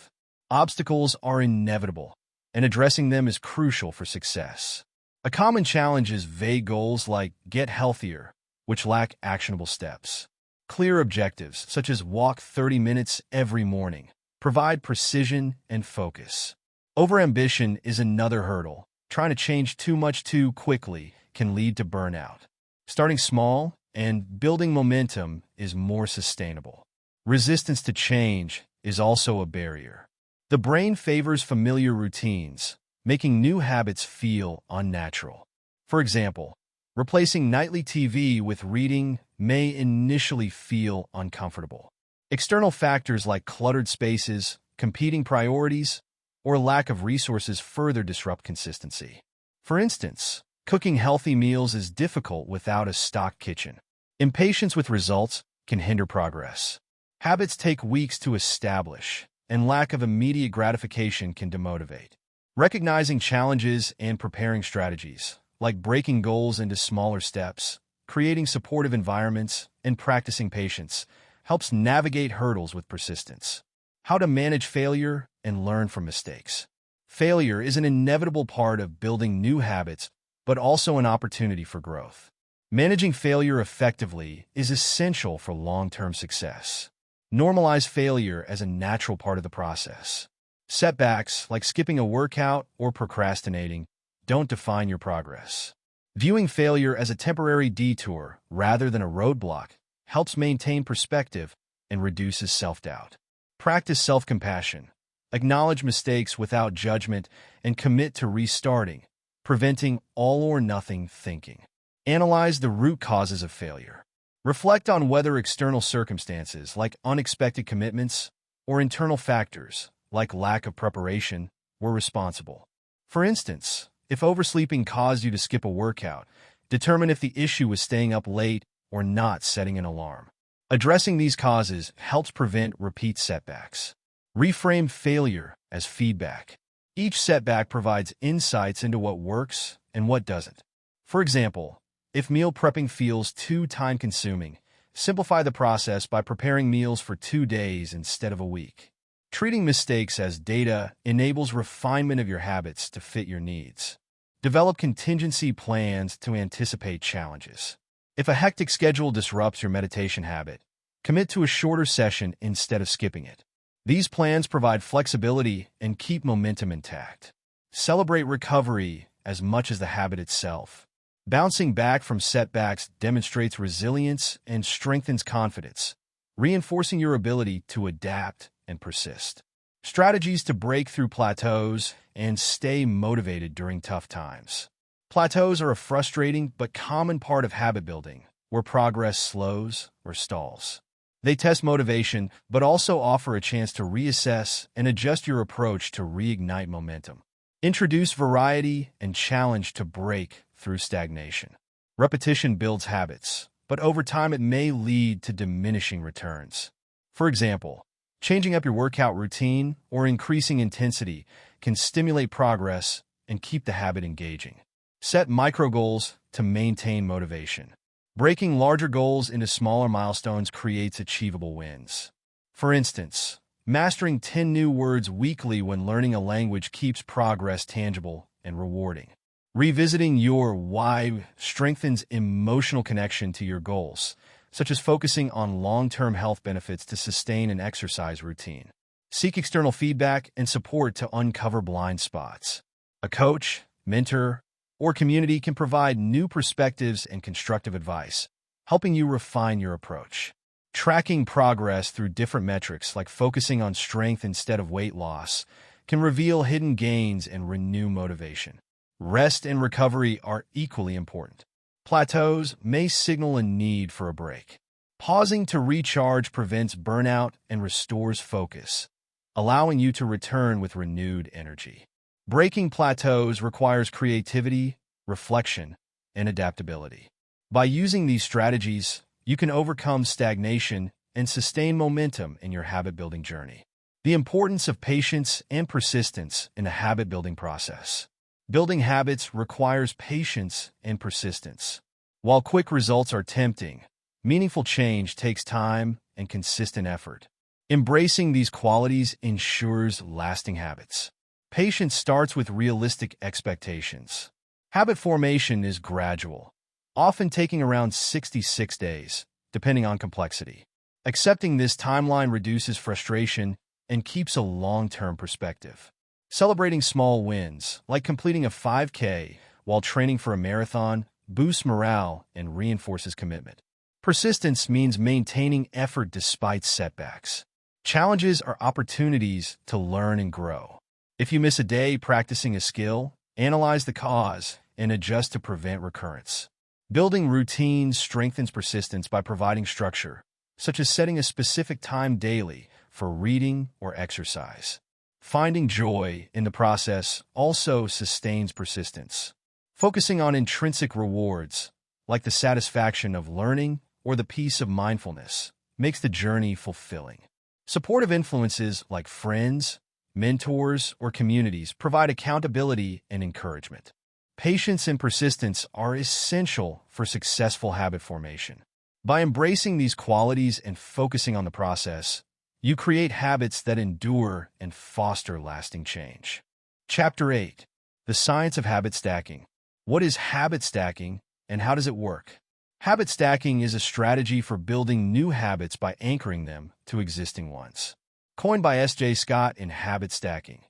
Obstacles are inevitable, and addressing them is crucial for success. A common challenge is vague goals like get healthier, which lack actionable steps. Clear objectives, such as walk 30 minutes every morning, provide precision and focus. Overambition is another hurdle. Trying to change too much too quickly can lead to burnout. Starting small and building momentum is more sustainable. Resistance to change is also a barrier. The brain favors familiar routines, making new habits feel unnatural. For example, replacing nightly TV with reading may initially feel uncomfortable. External factors like cluttered spaces, competing priorities, or lack of resources further disrupt consistency. For instance, cooking healthy meals is difficult without a stock kitchen. Impatience with results can hinder progress. Habits take weeks to establish, and lack of immediate gratification can demotivate. Recognizing challenges and preparing strategies, like breaking goals into smaller steps, creating supportive environments, and practicing patience, helps navigate hurdles with persistence. How to manage failure and learn from mistakes. Failure is an inevitable part of building new habits, but also an opportunity for growth. Managing failure effectively is essential for long-term success. Normalize failure as a natural part of the process. Setbacks, like skipping a workout or procrastinating, don't define your progress. Viewing failure as a temporary detour rather than a roadblock helps maintain perspective and reduces self-doubt. Practice self-compassion. Acknowledge mistakes without judgment and commit to restarting, preventing all-or-nothing thinking. Analyze the root causes of failure. Reflect on whether external circumstances like unexpected commitments or internal factors like lack of preparation were responsible. For instance, if oversleeping caused you to skip a workout, determine if the issue was staying up late or not setting an alarm. Addressing these causes helps prevent repeat setbacks. Reframe failure as feedback. Each setback provides insights into what works and what doesn't. For example, if meal prepping feels too time-consuming, simplify the process by preparing meals for 2 days instead of a week. Treating mistakes as data enables refinement of your habits to fit your needs. Develop contingency plans to anticipate challenges. If a hectic schedule disrupts your meditation habit, commit to a shorter session instead of skipping it. These plans provide flexibility and keep momentum intact. Celebrate recovery as much as the habit itself. Bouncing back from setbacks demonstrates resilience and strengthens confidence, reinforcing your ability to adapt and persist. Strategies to break through plateaus and stay motivated during tough times. Plateaus are a frustrating but common part of habit building, where progress slows or stalls. They test motivation, but also offer a chance to reassess and adjust your approach to reignite momentum. Introduce variety and challenge to break through stagnation. Repetition builds habits, but over time it may lead to diminishing returns. For example, changing up your workout routine or increasing intensity can stimulate progress and keep the habit engaging. Set micro goals to maintain motivation. Breaking larger goals into smaller milestones creates achievable wins. For instance, mastering 10 new words weekly when learning a language keeps progress tangible and rewarding. Revisiting your why strengthens emotional connection to your goals, such as focusing on long-term health benefits to sustain an exercise routine. Seek external feedback and support to uncover blind spots. A coach, mentor, or community can provide new perspectives and constructive advice, helping you refine your approach. Tracking progress through different metrics, like focusing on strength instead of weight loss, can reveal hidden gains and renew motivation. Rest and recovery are equally important. Plateaus may signal a need for a break. Pausing to recharge prevents burnout and restores focus, allowing you to return with renewed energy. Breaking plateaus requires creativity, reflection, and adaptability. By using these strategies, you can overcome stagnation and sustain momentum in your habit-building journey. The importance of patience and persistence in the habit-building process. Building habits requires patience and persistence. While quick results are tempting, meaningful change takes time and consistent effort. Embracing these qualities ensures lasting habits. Patience starts with realistic expectations. Habit formation is gradual, often taking around 66 days, depending on complexity. Accepting this timeline reduces frustration and keeps a long-term perspective. Celebrating small wins, like completing a 5K while training for a marathon, boosts morale and reinforces commitment. Persistence means maintaining effort despite setbacks. Challenges are opportunities to learn and grow. If you miss a day practicing a skill, analyze the cause and adjust to prevent recurrence. Building routines strengthens persistence by providing structure, such as setting a specific time daily for reading or exercise. Finding joy in the process also sustains persistence. Focusing on intrinsic rewards, like the satisfaction of learning or the peace of mindfulness, makes the journey fulfilling. Supportive influences like friends, mentors, or communities provide accountability and encouragement. Patience and persistence are essential for successful habit formation. By embracing these qualities and focusing on the process, you create habits that endure and foster lasting change. Chapter 8. The Science of Habit Stacking. What is habit stacking and how does it work? Habit stacking is a strategy for building new habits by anchoring them to existing ones. Coined by S.J. Scott in Habit Stacking,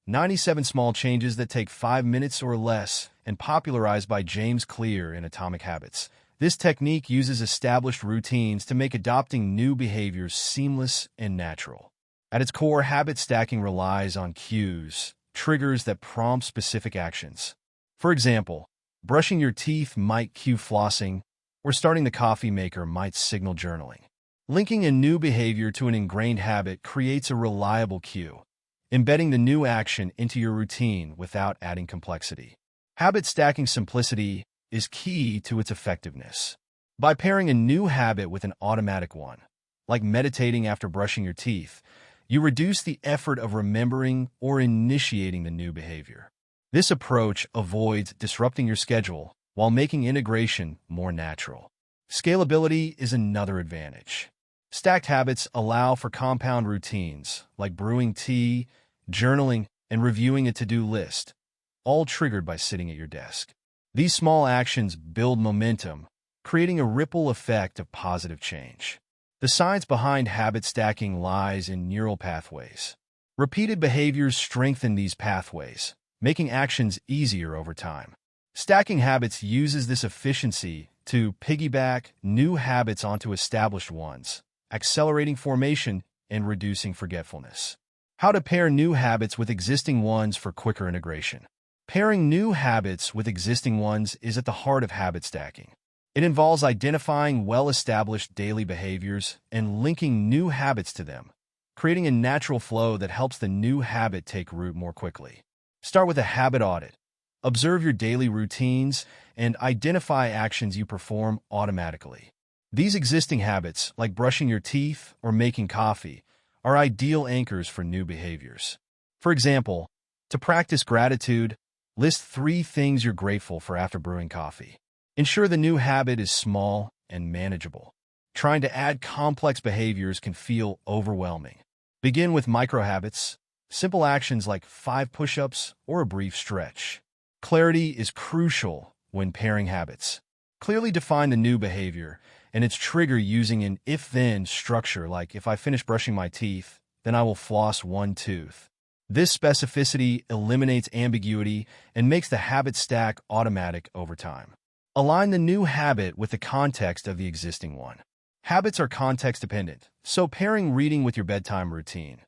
97 Small Changes That Take 5 Minutes or Less, and popularized by James Clear in Atomic Habits. This technique uses established routines to make adopting new behaviors seamless and natural. At its core, habit stacking relies on cues, triggers that prompt specific actions. For example, brushing your teeth might cue flossing, or starting the coffee maker might signal journaling. Linking a new behavior to an ingrained habit creates a reliable cue, embedding the new action into your routine without adding complexity. Habit stacking simplicity is key to its effectiveness. By pairing a new habit with an automatic one, like meditating after brushing your teeth, you reduce the effort of remembering or initiating the new behavior. This approach avoids disrupting your schedule while making integration more natural. Scalability is another advantage. Stacked habits allow for compound routines like brewing tea, journaling, and reviewing a to-do list, all triggered by sitting at your desk. These small actions build momentum, creating a ripple effect of positive change. The science behind habit stacking lies in neural pathways. Repeated behaviors strengthen these pathways, making actions easier over time. Stacking habits uses this efficiency to piggyback new habits onto established ones, accelerating formation and reducing forgetfulness. How to pair new habits with existing ones for quicker integration. Pairing new habits with existing ones is at the heart of habit stacking. It involves identifying well-established daily behaviors and linking new habits to them, creating a natural flow that helps the new habit take root more quickly. Start with a habit audit. Observe your daily routines and identify actions you perform automatically. These existing habits, like brushing your teeth or making coffee, are ideal anchors for new behaviors. For example, to practice gratitude, list 3 things you're grateful for after brewing coffee. Ensure the new habit is small and manageable. Trying to add complex behaviors can feel overwhelming. Begin with micro-habits, simple actions like 5 push-ups or a brief stretch. Clarity is crucial when pairing habits. Clearly define the new behavior and its trigger using an if-then structure like if I finish brushing my teeth, then I will floss 1 tooth. This specificity eliminates ambiguity and makes the habit stack automatic over time. Align the new habit with the context of the existing one. Habits are context-dependent, so pairing reading with your bedtime routine,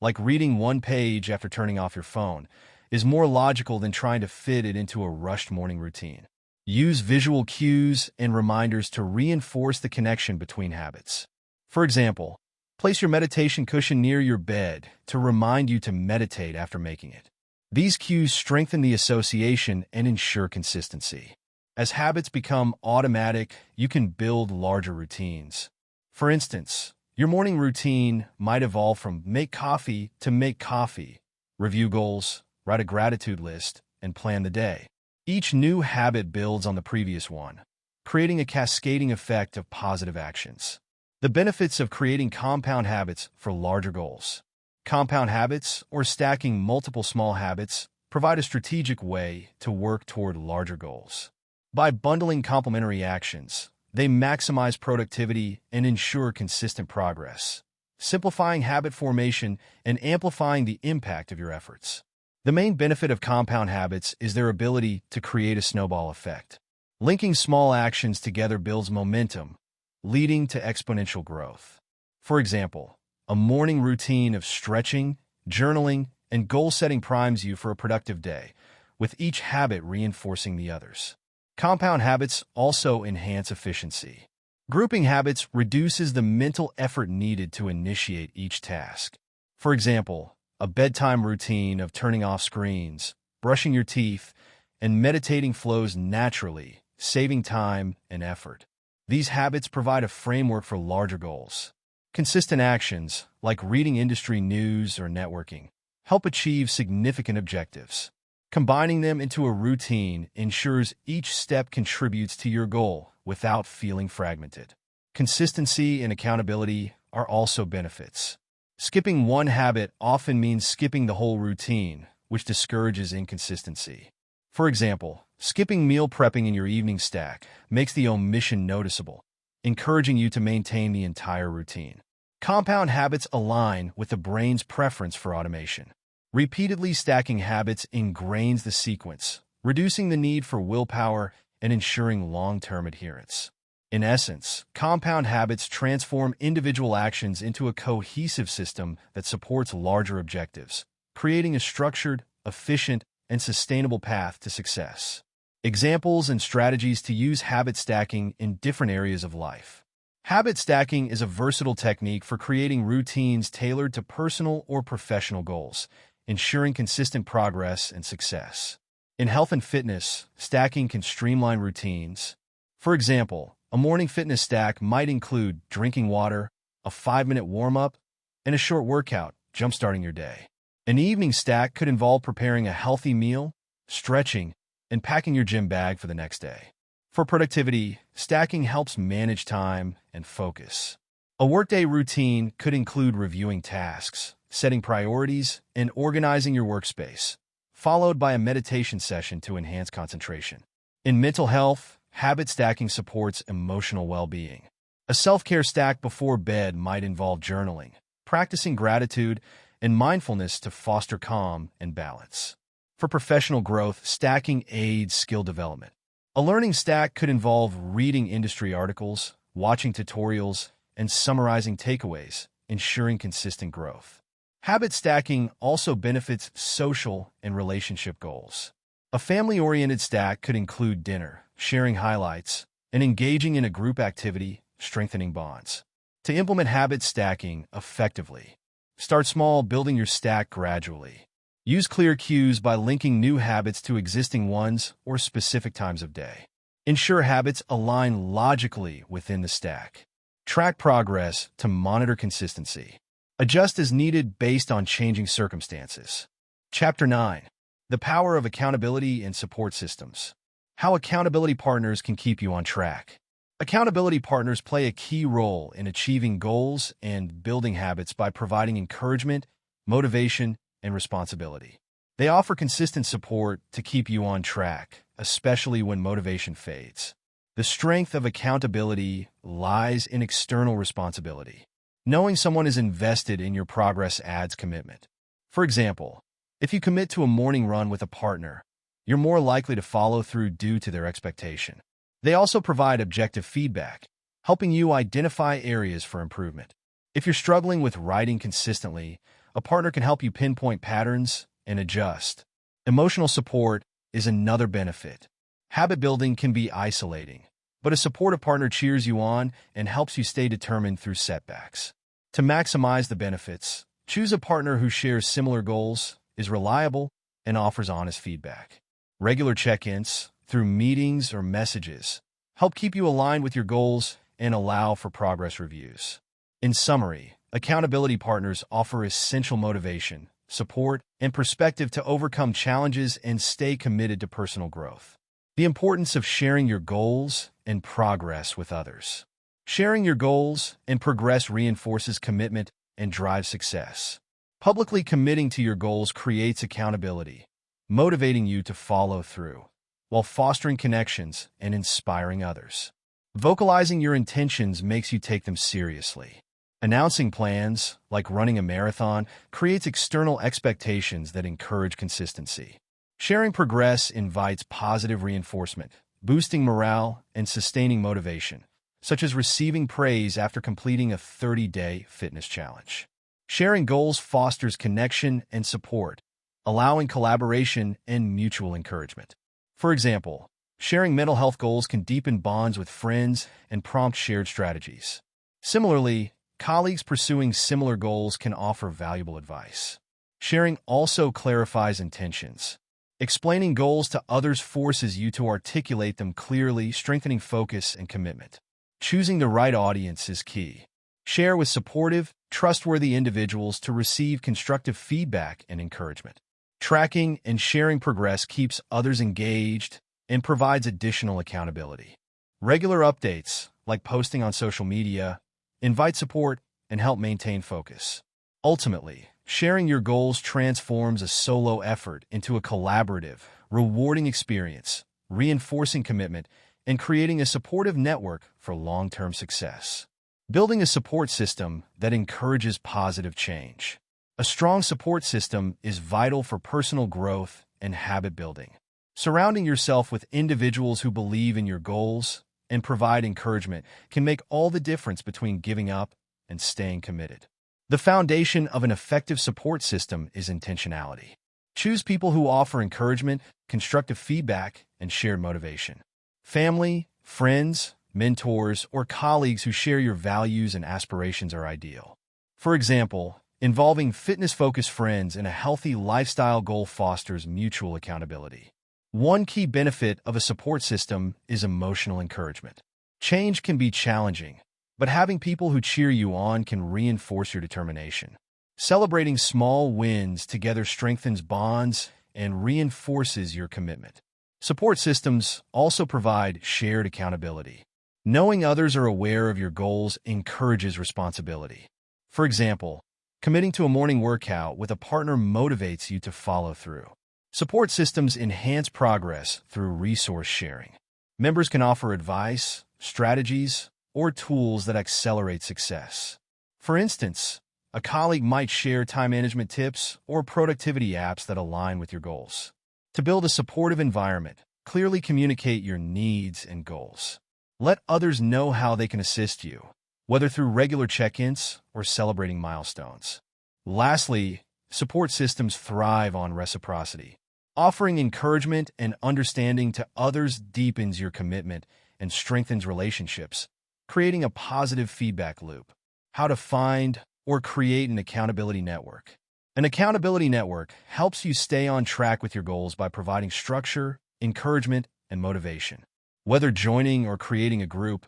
like reading 1 page after turning off your phone, is more logical than trying to fit it into a rushed morning routine. Use visual cues and reminders to reinforce the connection between habits. For example, place your meditation cushion near your bed to remind you to meditate after making it. These cues strengthen the association and ensure consistency. As habits become automatic, you can build larger routines. For instance, Your morning routine might evolve from make coffee to make coffee, review goals, write a gratitude list, and plan the day. Each new habit builds on the previous one, creating a cascading effect of positive actions. The benefits of creating compound habits for larger goals. Compound habits, or stacking multiple small habits, provide a strategic way to work toward larger goals. By bundling complementary actions, they maximize productivity and ensure consistent progress, simplifying habit formation and amplifying the impact of your efforts. The main benefit of compound habits is their ability to create a snowball effect. Linking small actions together builds momentum, leading to exponential growth. For example, a morning routine of stretching, journaling, and goal-setting primes you for a productive day, with each habit reinforcing the others. Compound habits also enhance efficiency. Grouping habits reduces the mental effort needed to initiate each task. For example, a bedtime routine of turning off screens, brushing your teeth, and meditating flows naturally, saving time and effort. These habits provide a framework for larger goals. Consistent actions, like reading industry news or networking, help achieve significant objectives. Combining them into a routine ensures each step contributes to your goal without feeling fragmented. Consistency and accountability are also benefits. Skipping one habit often means skipping the whole routine, which discourages inconsistency. For example, skipping meal prepping in your evening stack makes the omission noticeable, encouraging you to maintain the entire routine. Compound habits align with the brain's preference for automation. Repeatedly stacking habits ingrains the sequence, reducing the need for willpower and ensuring long-term adherence. In essence, compound habits transform individual actions into a cohesive system that supports larger objectives, creating a structured, efficient, and sustainable path to success. Examples and strategies to use habit stacking in different areas of life. Habit stacking is a versatile technique for creating routines tailored to personal or professional goals, ensuring consistent progress and success. In health and fitness, stacking can streamline routines. For example, a morning fitness stack might include drinking water, a 5-minute warm-up, and a short workout, jumpstarting your day. An evening stack could involve preparing a healthy meal, stretching, and packing your gym bag for the next day. For productivity, stacking helps manage time and focus. A workday routine could include reviewing tasks, setting priorities, and organizing your workspace, followed by a meditation session to enhance concentration. In mental health, habit stacking supports emotional well-being. A self-care stack before bed might involve journaling, practicing gratitude, and mindfulness to foster calm and balance. For professional growth, stacking aids skill development. A learning stack could involve reading industry articles, watching tutorials, and summarizing takeaways, ensuring consistent growth. Habit stacking also benefits social and relationship goals. A family-oriented stack could include dinner, sharing highlights, and engaging in a group activity, strengthening bonds. To implement habit stacking effectively, start small, building your stack gradually. Use clear cues by linking new habits to existing ones or specific times of day. Ensure habits align logically within the stack. Track progress to monitor consistency. Adjust as needed based on changing circumstances. Chapter 9. The Power of Accountability and Support Systems. How accountability partners can keep you on track. Accountability partners play a key role in achieving goals and building habits by providing encouragement, motivation, and responsibility. They offer consistent support to keep you on track, especially when motivation fades. The strength of accountability lies in external responsibility. Knowing someone is invested in your progress adds commitment. For example, if you commit to a morning run with a partner, you're more likely to follow through due to their expectation. They also provide objective feedback, helping you identify areas for improvement. If you're struggling with writing consistently, a partner can help you pinpoint patterns and adjust. Emotional support is another benefit. Habit building can be isolating, but a supportive partner cheers you on and helps you stay determined through setbacks. To maximize the benefits, choose a partner who shares similar goals, is reliable, and offers honest feedback. Regular check-ins, through meetings or messages, help keep you aligned with your goals and allow for progress reviews. In summary, accountability partners offer essential motivation, support, and perspective to overcome challenges and stay committed to personal growth. The importance of sharing your goals and progress with others. Sharing your goals and progress reinforces commitment and drives success. Publicly committing to your goals creates accountability, motivating you to follow through, while fostering connections and inspiring others. Vocalizing your intentions makes you take them seriously. Announcing plans, like running a marathon, creates external expectations that encourage consistency. Sharing progress invites positive reinforcement, boosting morale and sustaining motivation, such as receiving praise after completing a 30-day fitness challenge. Sharing goals fosters connection and support, allowing collaboration and mutual encouragement. For example, sharing mental health goals can deepen bonds with friends and prompt shared strategies. Similarly, colleagues pursuing similar goals can offer valuable advice. Sharing also clarifies intentions. Explaining goals to others forces you to articulate them clearly, strengthening focus and commitment. Choosing the right audience is key. Share with supportive, trustworthy individuals to receive constructive feedback and encouragement. Tracking and sharing progress keeps others engaged and provides additional accountability. Regular updates, like posting on social media, invite support and help maintain focus. Ultimately, sharing your goals transforms a solo effort into a collaborative, rewarding experience, reinforcing commitment and creating a supportive network for long-term success. Building a support system that encourages positive change. A strong support system is vital for personal growth and habit building. Surrounding yourself with individuals who believe in your goals and provide encouragement can make all the difference between giving up and staying committed. The foundation of an effective support system is intentionality. Choose people who offer encouragement, constructive feedback, and shared motivation. Family, friends, mentors, or colleagues who share your values and aspirations are ideal. For example, involving fitness-focused friends in a healthy lifestyle goal fosters mutual accountability. One key benefit of a support system is emotional encouragement. Change can be challenging, but having people who cheer you on can reinforce your determination. Celebrating small wins together strengthens bonds and reinforces your commitment. Support systems also provide shared accountability. Knowing others are aware of your goals encourages responsibility. For example, committing to a morning workout with a partner motivates you to follow through. Support systems enhance progress through resource sharing. Members can offer advice, strategies, or tools that accelerate success. For instance, a colleague might share time management tips or productivity apps that align with your goals. To build a supportive environment, clearly communicate your needs and goals. Let others know how they can assist you, whether through regular check-ins or celebrating milestones. Lastly, support systems thrive on reciprocity. Offering encouragement and understanding to others deepens your commitment and strengthens relationships, creating a positive feedback loop. How to find or create an accountability network. An accountability network helps you stay on track with your goals by providing structure, encouragement, and motivation. Whether joining or creating a group,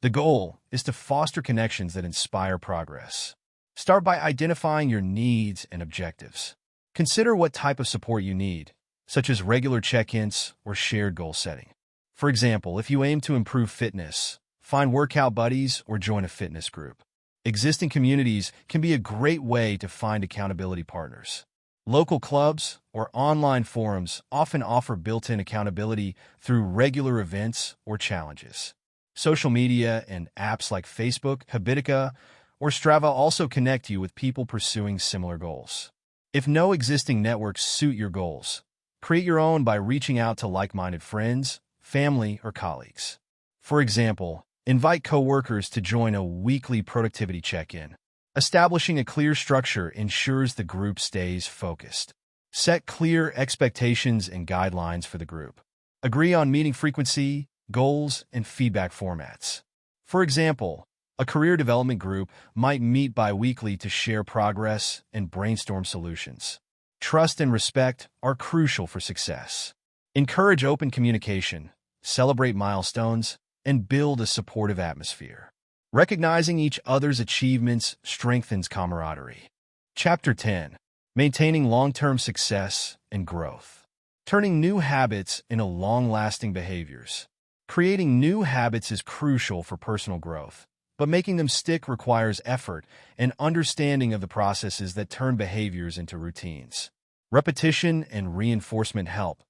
the goal is to foster connections that inspire progress. Start by identifying your needs and objectives. Consider what type of support you need, such as regular check-ins or shared goal setting. For example, if you aim to improve fitness, find workout buddies or join a fitness group. Existing communities can be a great way to find accountability partners. Local clubs or online forums often offer built-in accountability through regular events or challenges. Social media and apps like Facebook, Habitica, or Strava also connect you with people pursuing similar goals. If no existing networks suit your goals, create your own by reaching out to like-minded friends, family, or colleagues. For example, invite coworkers to join a weekly productivity check-in. Establishing a clear structure ensures the group stays focused. Set clear expectations and guidelines for the group. Agree on meeting frequency, goals, and feedback formats. For example, a career development group might meet bi-weekly to share progress and brainstorm solutions. Trust and respect are crucial for success. Encourage open communication, celebrate milestones, and build a supportive atmosphere. Recognizing each other's achievements strengthens camaraderie. Chapter 10. Maintaining long-term success and growth. Turning new habits into long-lasting behaviors. Creating new habits is crucial for personal growth, but making them stick requires effort and understanding of the processes that turn behaviors into routines. Repetition and reinforcement help,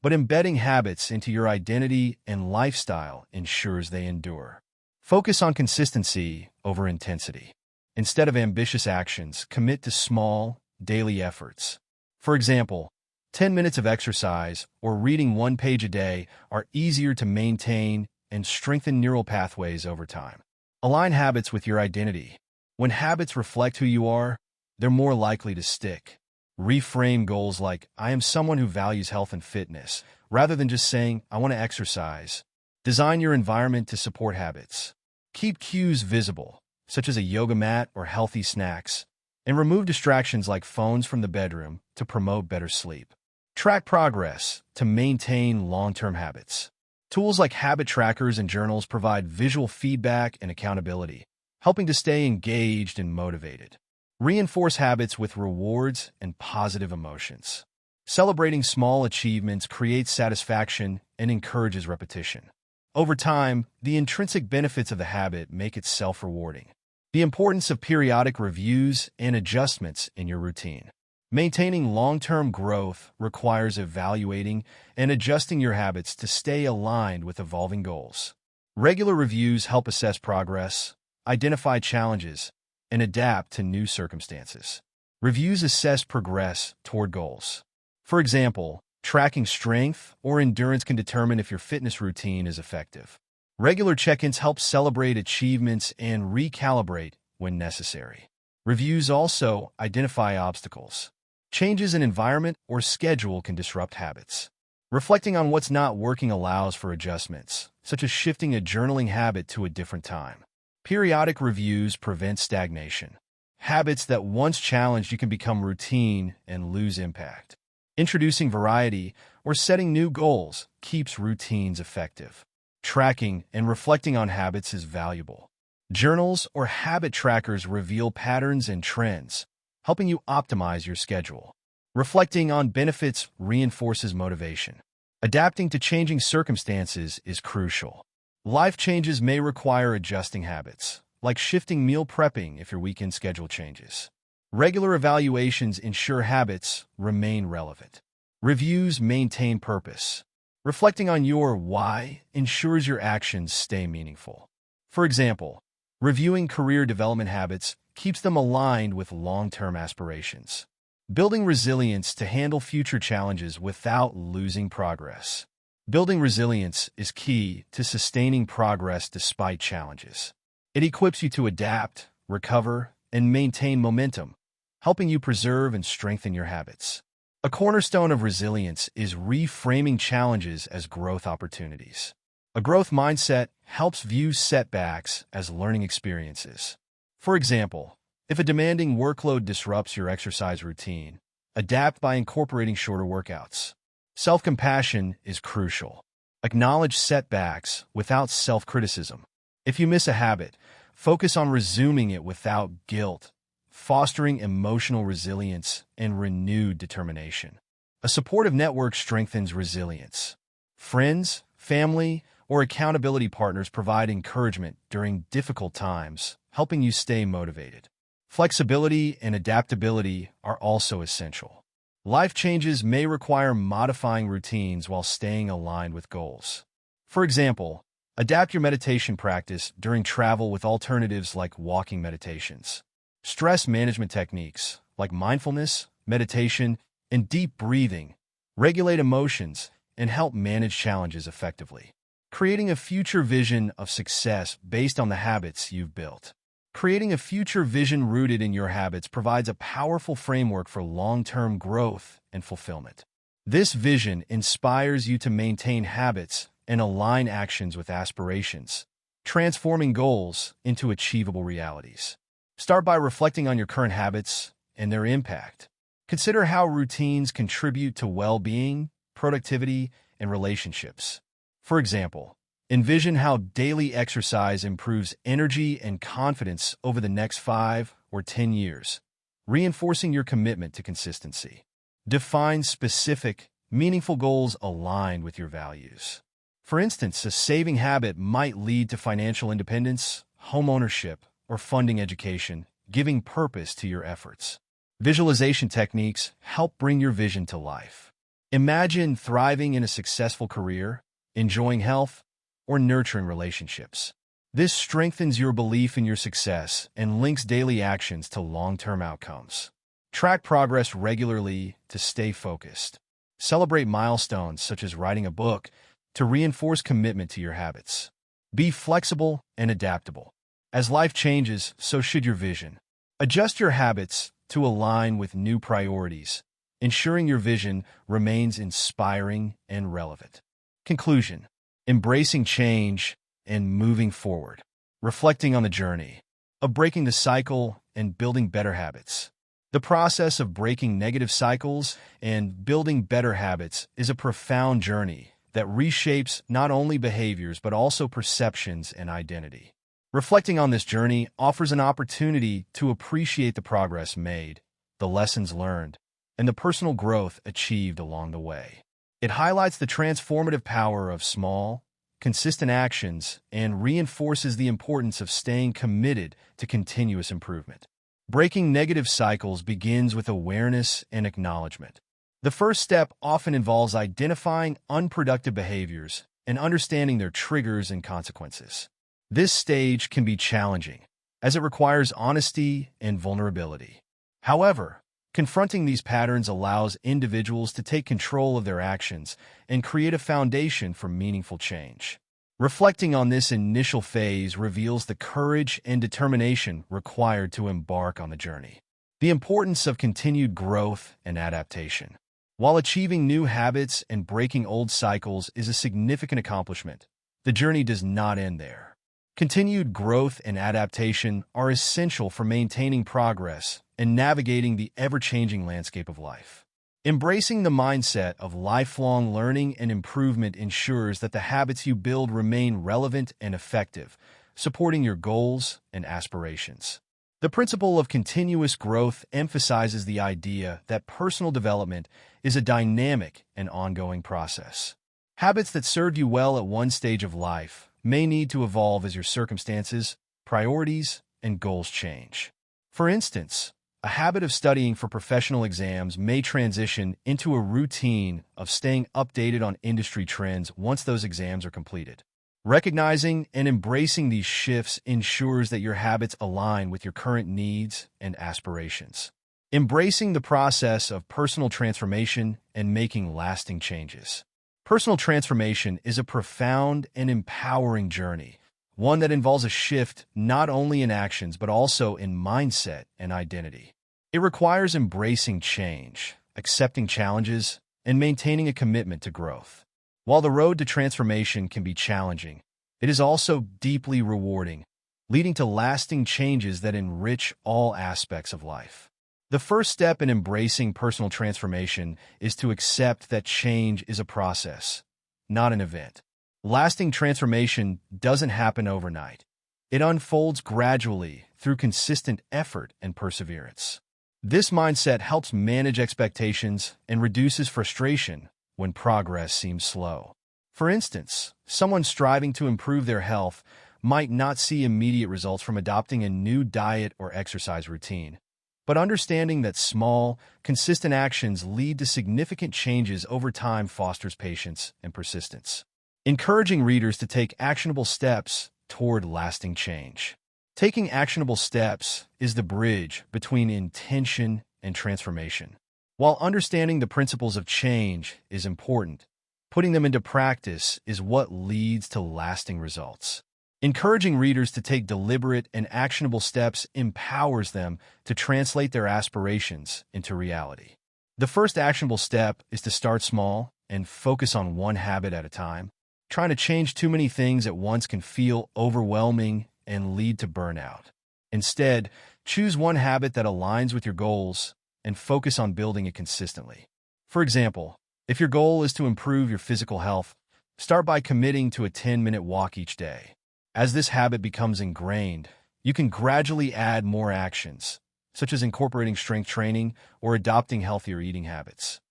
but embedding habits into your identity and lifestyle ensures they endure. Focus on consistency over intensity. Instead of ambitious actions, commit to small, daily efforts. For example, 10 minutes of exercise or reading one page a day are easier to maintain and strengthen neural pathways over time. Align habits with your identity. When habits reflect who you are, they're more likely to stick. Reframe goals like, I am someone who values health and fitness, rather than just saying, I want to exercise. Design your environment to support habits. Keep cues visible, such as a yoga mat or healthy snacks, and remove distractions like phones from the bedroom to promote better sleep. Track progress to maintain long-term habits. Tools like habit trackers and journals provide visual feedback and accountability, helping to stay engaged and motivated. Reinforce habits with rewards and positive emotions. Celebrating small achievements creates satisfaction and encourages repetition. Over time, the intrinsic benefits of the habit make it self-rewarding. The importance of periodic reviews and adjustments in your routine. Maintaining long-term growth requires evaluating and adjusting your habits to stay aligned with evolving goals. Regular reviews help assess progress, identify challenges, and adapt to new circumstances. Reviews assess progress toward goals. For example, tracking strength or endurance can determine if your fitness routine is effective. Regular check-ins help celebrate achievements and recalibrate when necessary. Reviews also identify obstacles. Changes in environment or schedule can disrupt habits. Reflecting on what's not working allows for adjustments, such as shifting a journaling habit to a different time. Periodic reviews prevent stagnation. Habits that once challenged you can become routine and lose impact. Introducing variety or setting new goals keeps routines effective. Tracking and reflecting on habits is valuable. Journals or habit trackers reveal patterns and trends, helping you optimize your schedule. Reflecting on benefits reinforces motivation. Adapting to changing circumstances is crucial. Life changes may require adjusting habits, like shifting meal prepping if your weekend schedule changes. Regular evaluations ensure habits remain relevant. Reviews maintain purpose. Reflecting on your why ensures your actions stay meaningful. For example, reviewing career development habits keeps them aligned with long-term aspirations. Building resilience to handle future challenges without losing progress. Building resilience is key to sustaining progress despite challenges. It equips you to adapt, recover, and maintain momentum, helping you preserve and strengthen your habits. A cornerstone of resilience is reframing challenges as growth opportunities. A growth mindset helps view setbacks as learning experiences. For example, if a demanding workload disrupts your exercise routine, adapt by incorporating shorter workouts. Self-compassion is crucial. Acknowledge setbacks without self-criticism. If you miss a habit, focus on resuming it without guilt, fostering emotional resilience and renewed determination. A supportive network strengthens resilience. Friends, family, or accountability partners provide encouragement during difficult times, helping you stay motivated. Flexibility and adaptability are also essential. Life changes may require modifying routines while staying aligned with goals. For example, adapt your meditation practice during travel with alternatives like walking meditations. Stress management techniques like mindfulness, meditation, and deep breathing regulate emotions and help manage challenges effectively. Creating a future vision of success based on the habits you've built. Creating a future vision rooted in your habits provides a powerful framework for long-term growth and fulfillment. This vision inspires you to maintain habits and align actions with aspirations, transforming goals into achievable realities. Start by reflecting on your current habits and their impact. Consider how routines contribute to well-being, productivity, and relationships. For example, Envision how daily exercise improves energy and confidence over the next 5 or 10 years, reinforcing your commitment to consistency. Define specific, meaningful goals aligned with your values. For instance, a saving habit might lead to financial independence, home ownership, or funding education, giving purpose to your efforts. Visualization techniques help bring your vision to life. Imagine thriving in a successful career, enjoying health, or nurturing relationships. This strengthens your belief in your success and links daily actions to long-term outcomes. Track progress regularly to stay focused. Celebrate milestones such as writing a book to reinforce commitment to your habits. Be flexible and adaptable. As life changes, so should your vision. Adjust your habits to align with new priorities, ensuring your vision remains inspiring and relevant. Conclusion: embracing change and moving forward. Reflecting on the journey of breaking the cycle and building better habits. The process of breaking negative cycles and building better habits is a profound journey that reshapes not only behaviors but also perceptions and identity. Reflecting on this journey offers an opportunity to appreciate the progress made, the lessons learned, and the personal growth achieved along the way. It highlights the transformative power of small, consistent actions and reinforces the importance of staying committed to continuous improvement. Breaking negative cycles begins with awareness and acknowledgement. The first step often involves identifying unproductive behaviors and understanding their triggers and consequences. This stage can be challenging, as it requires honesty and vulnerability. However, confronting these patterns allows individuals to take control of their actions and create a foundation for meaningful change. Reflecting on this initial phase reveals the courage and determination required to embark on the journey. The importance of continued growth and adaptation. While achieving new habits and breaking old cycles is a significant accomplishment, the journey does not end there. Continued growth and adaptation are essential for maintaining progress and navigating the ever-changing landscape of life. Embracing the mindset of lifelong learning and improvement ensures that the habits you build remain relevant and effective, supporting your goals and aspirations. The principle of continuous growth emphasizes the idea that personal development is a dynamic and ongoing process. Habits that served you well at one stage of life may need to evolve as your circumstances, priorities, and goals change. For instance, a habit of studying for professional exams may transition into a routine of staying updated on industry trends once those exams are completed. Recognizing and embracing these shifts ensures that your habits align with your current needs and aspirations. Embracing the process of personal transformation and making lasting changes. Personal transformation is a profound and empowering journey, one that involves a shift not only in actions but also in mindset and identity. It requires embracing change, accepting challenges, and maintaining a commitment to growth. While the road to transformation can be challenging, it is also deeply rewarding, leading to lasting changes that enrich all aspects of life. The first step in embracing personal transformation is to accept that change is a process, not an event. Lasting transformation doesn't happen overnight. It unfolds gradually through consistent effort and perseverance. This mindset helps manage expectations and reduces frustration when progress seems slow. For instance, someone striving to improve their health might not see immediate results from adopting a new diet or exercise routine, but understanding that small, consistent actions lead to significant changes over time fosters patience and persistence. Encouraging readers to take actionable steps toward lasting change. Taking actionable steps is the bridge between intention and transformation. While understanding the principles of change is important, putting them into practice is what leads to lasting results. Encouraging readers to take deliberate and actionable steps empowers them to translate their aspirations into reality. The first actionable step is to start small and focus on one habit at a time. Trying to change too many things at once can feel overwhelming and lead to burnout. Instead, choose one habit that aligns with your goals and focus on building it consistently. For example, if your goal is to improve your physical health, Start by committing to a 10-minute walk each day. As this habit becomes ingrained, you can gradually add more actions, such as incorporating strength training or adopting healthier eating habits.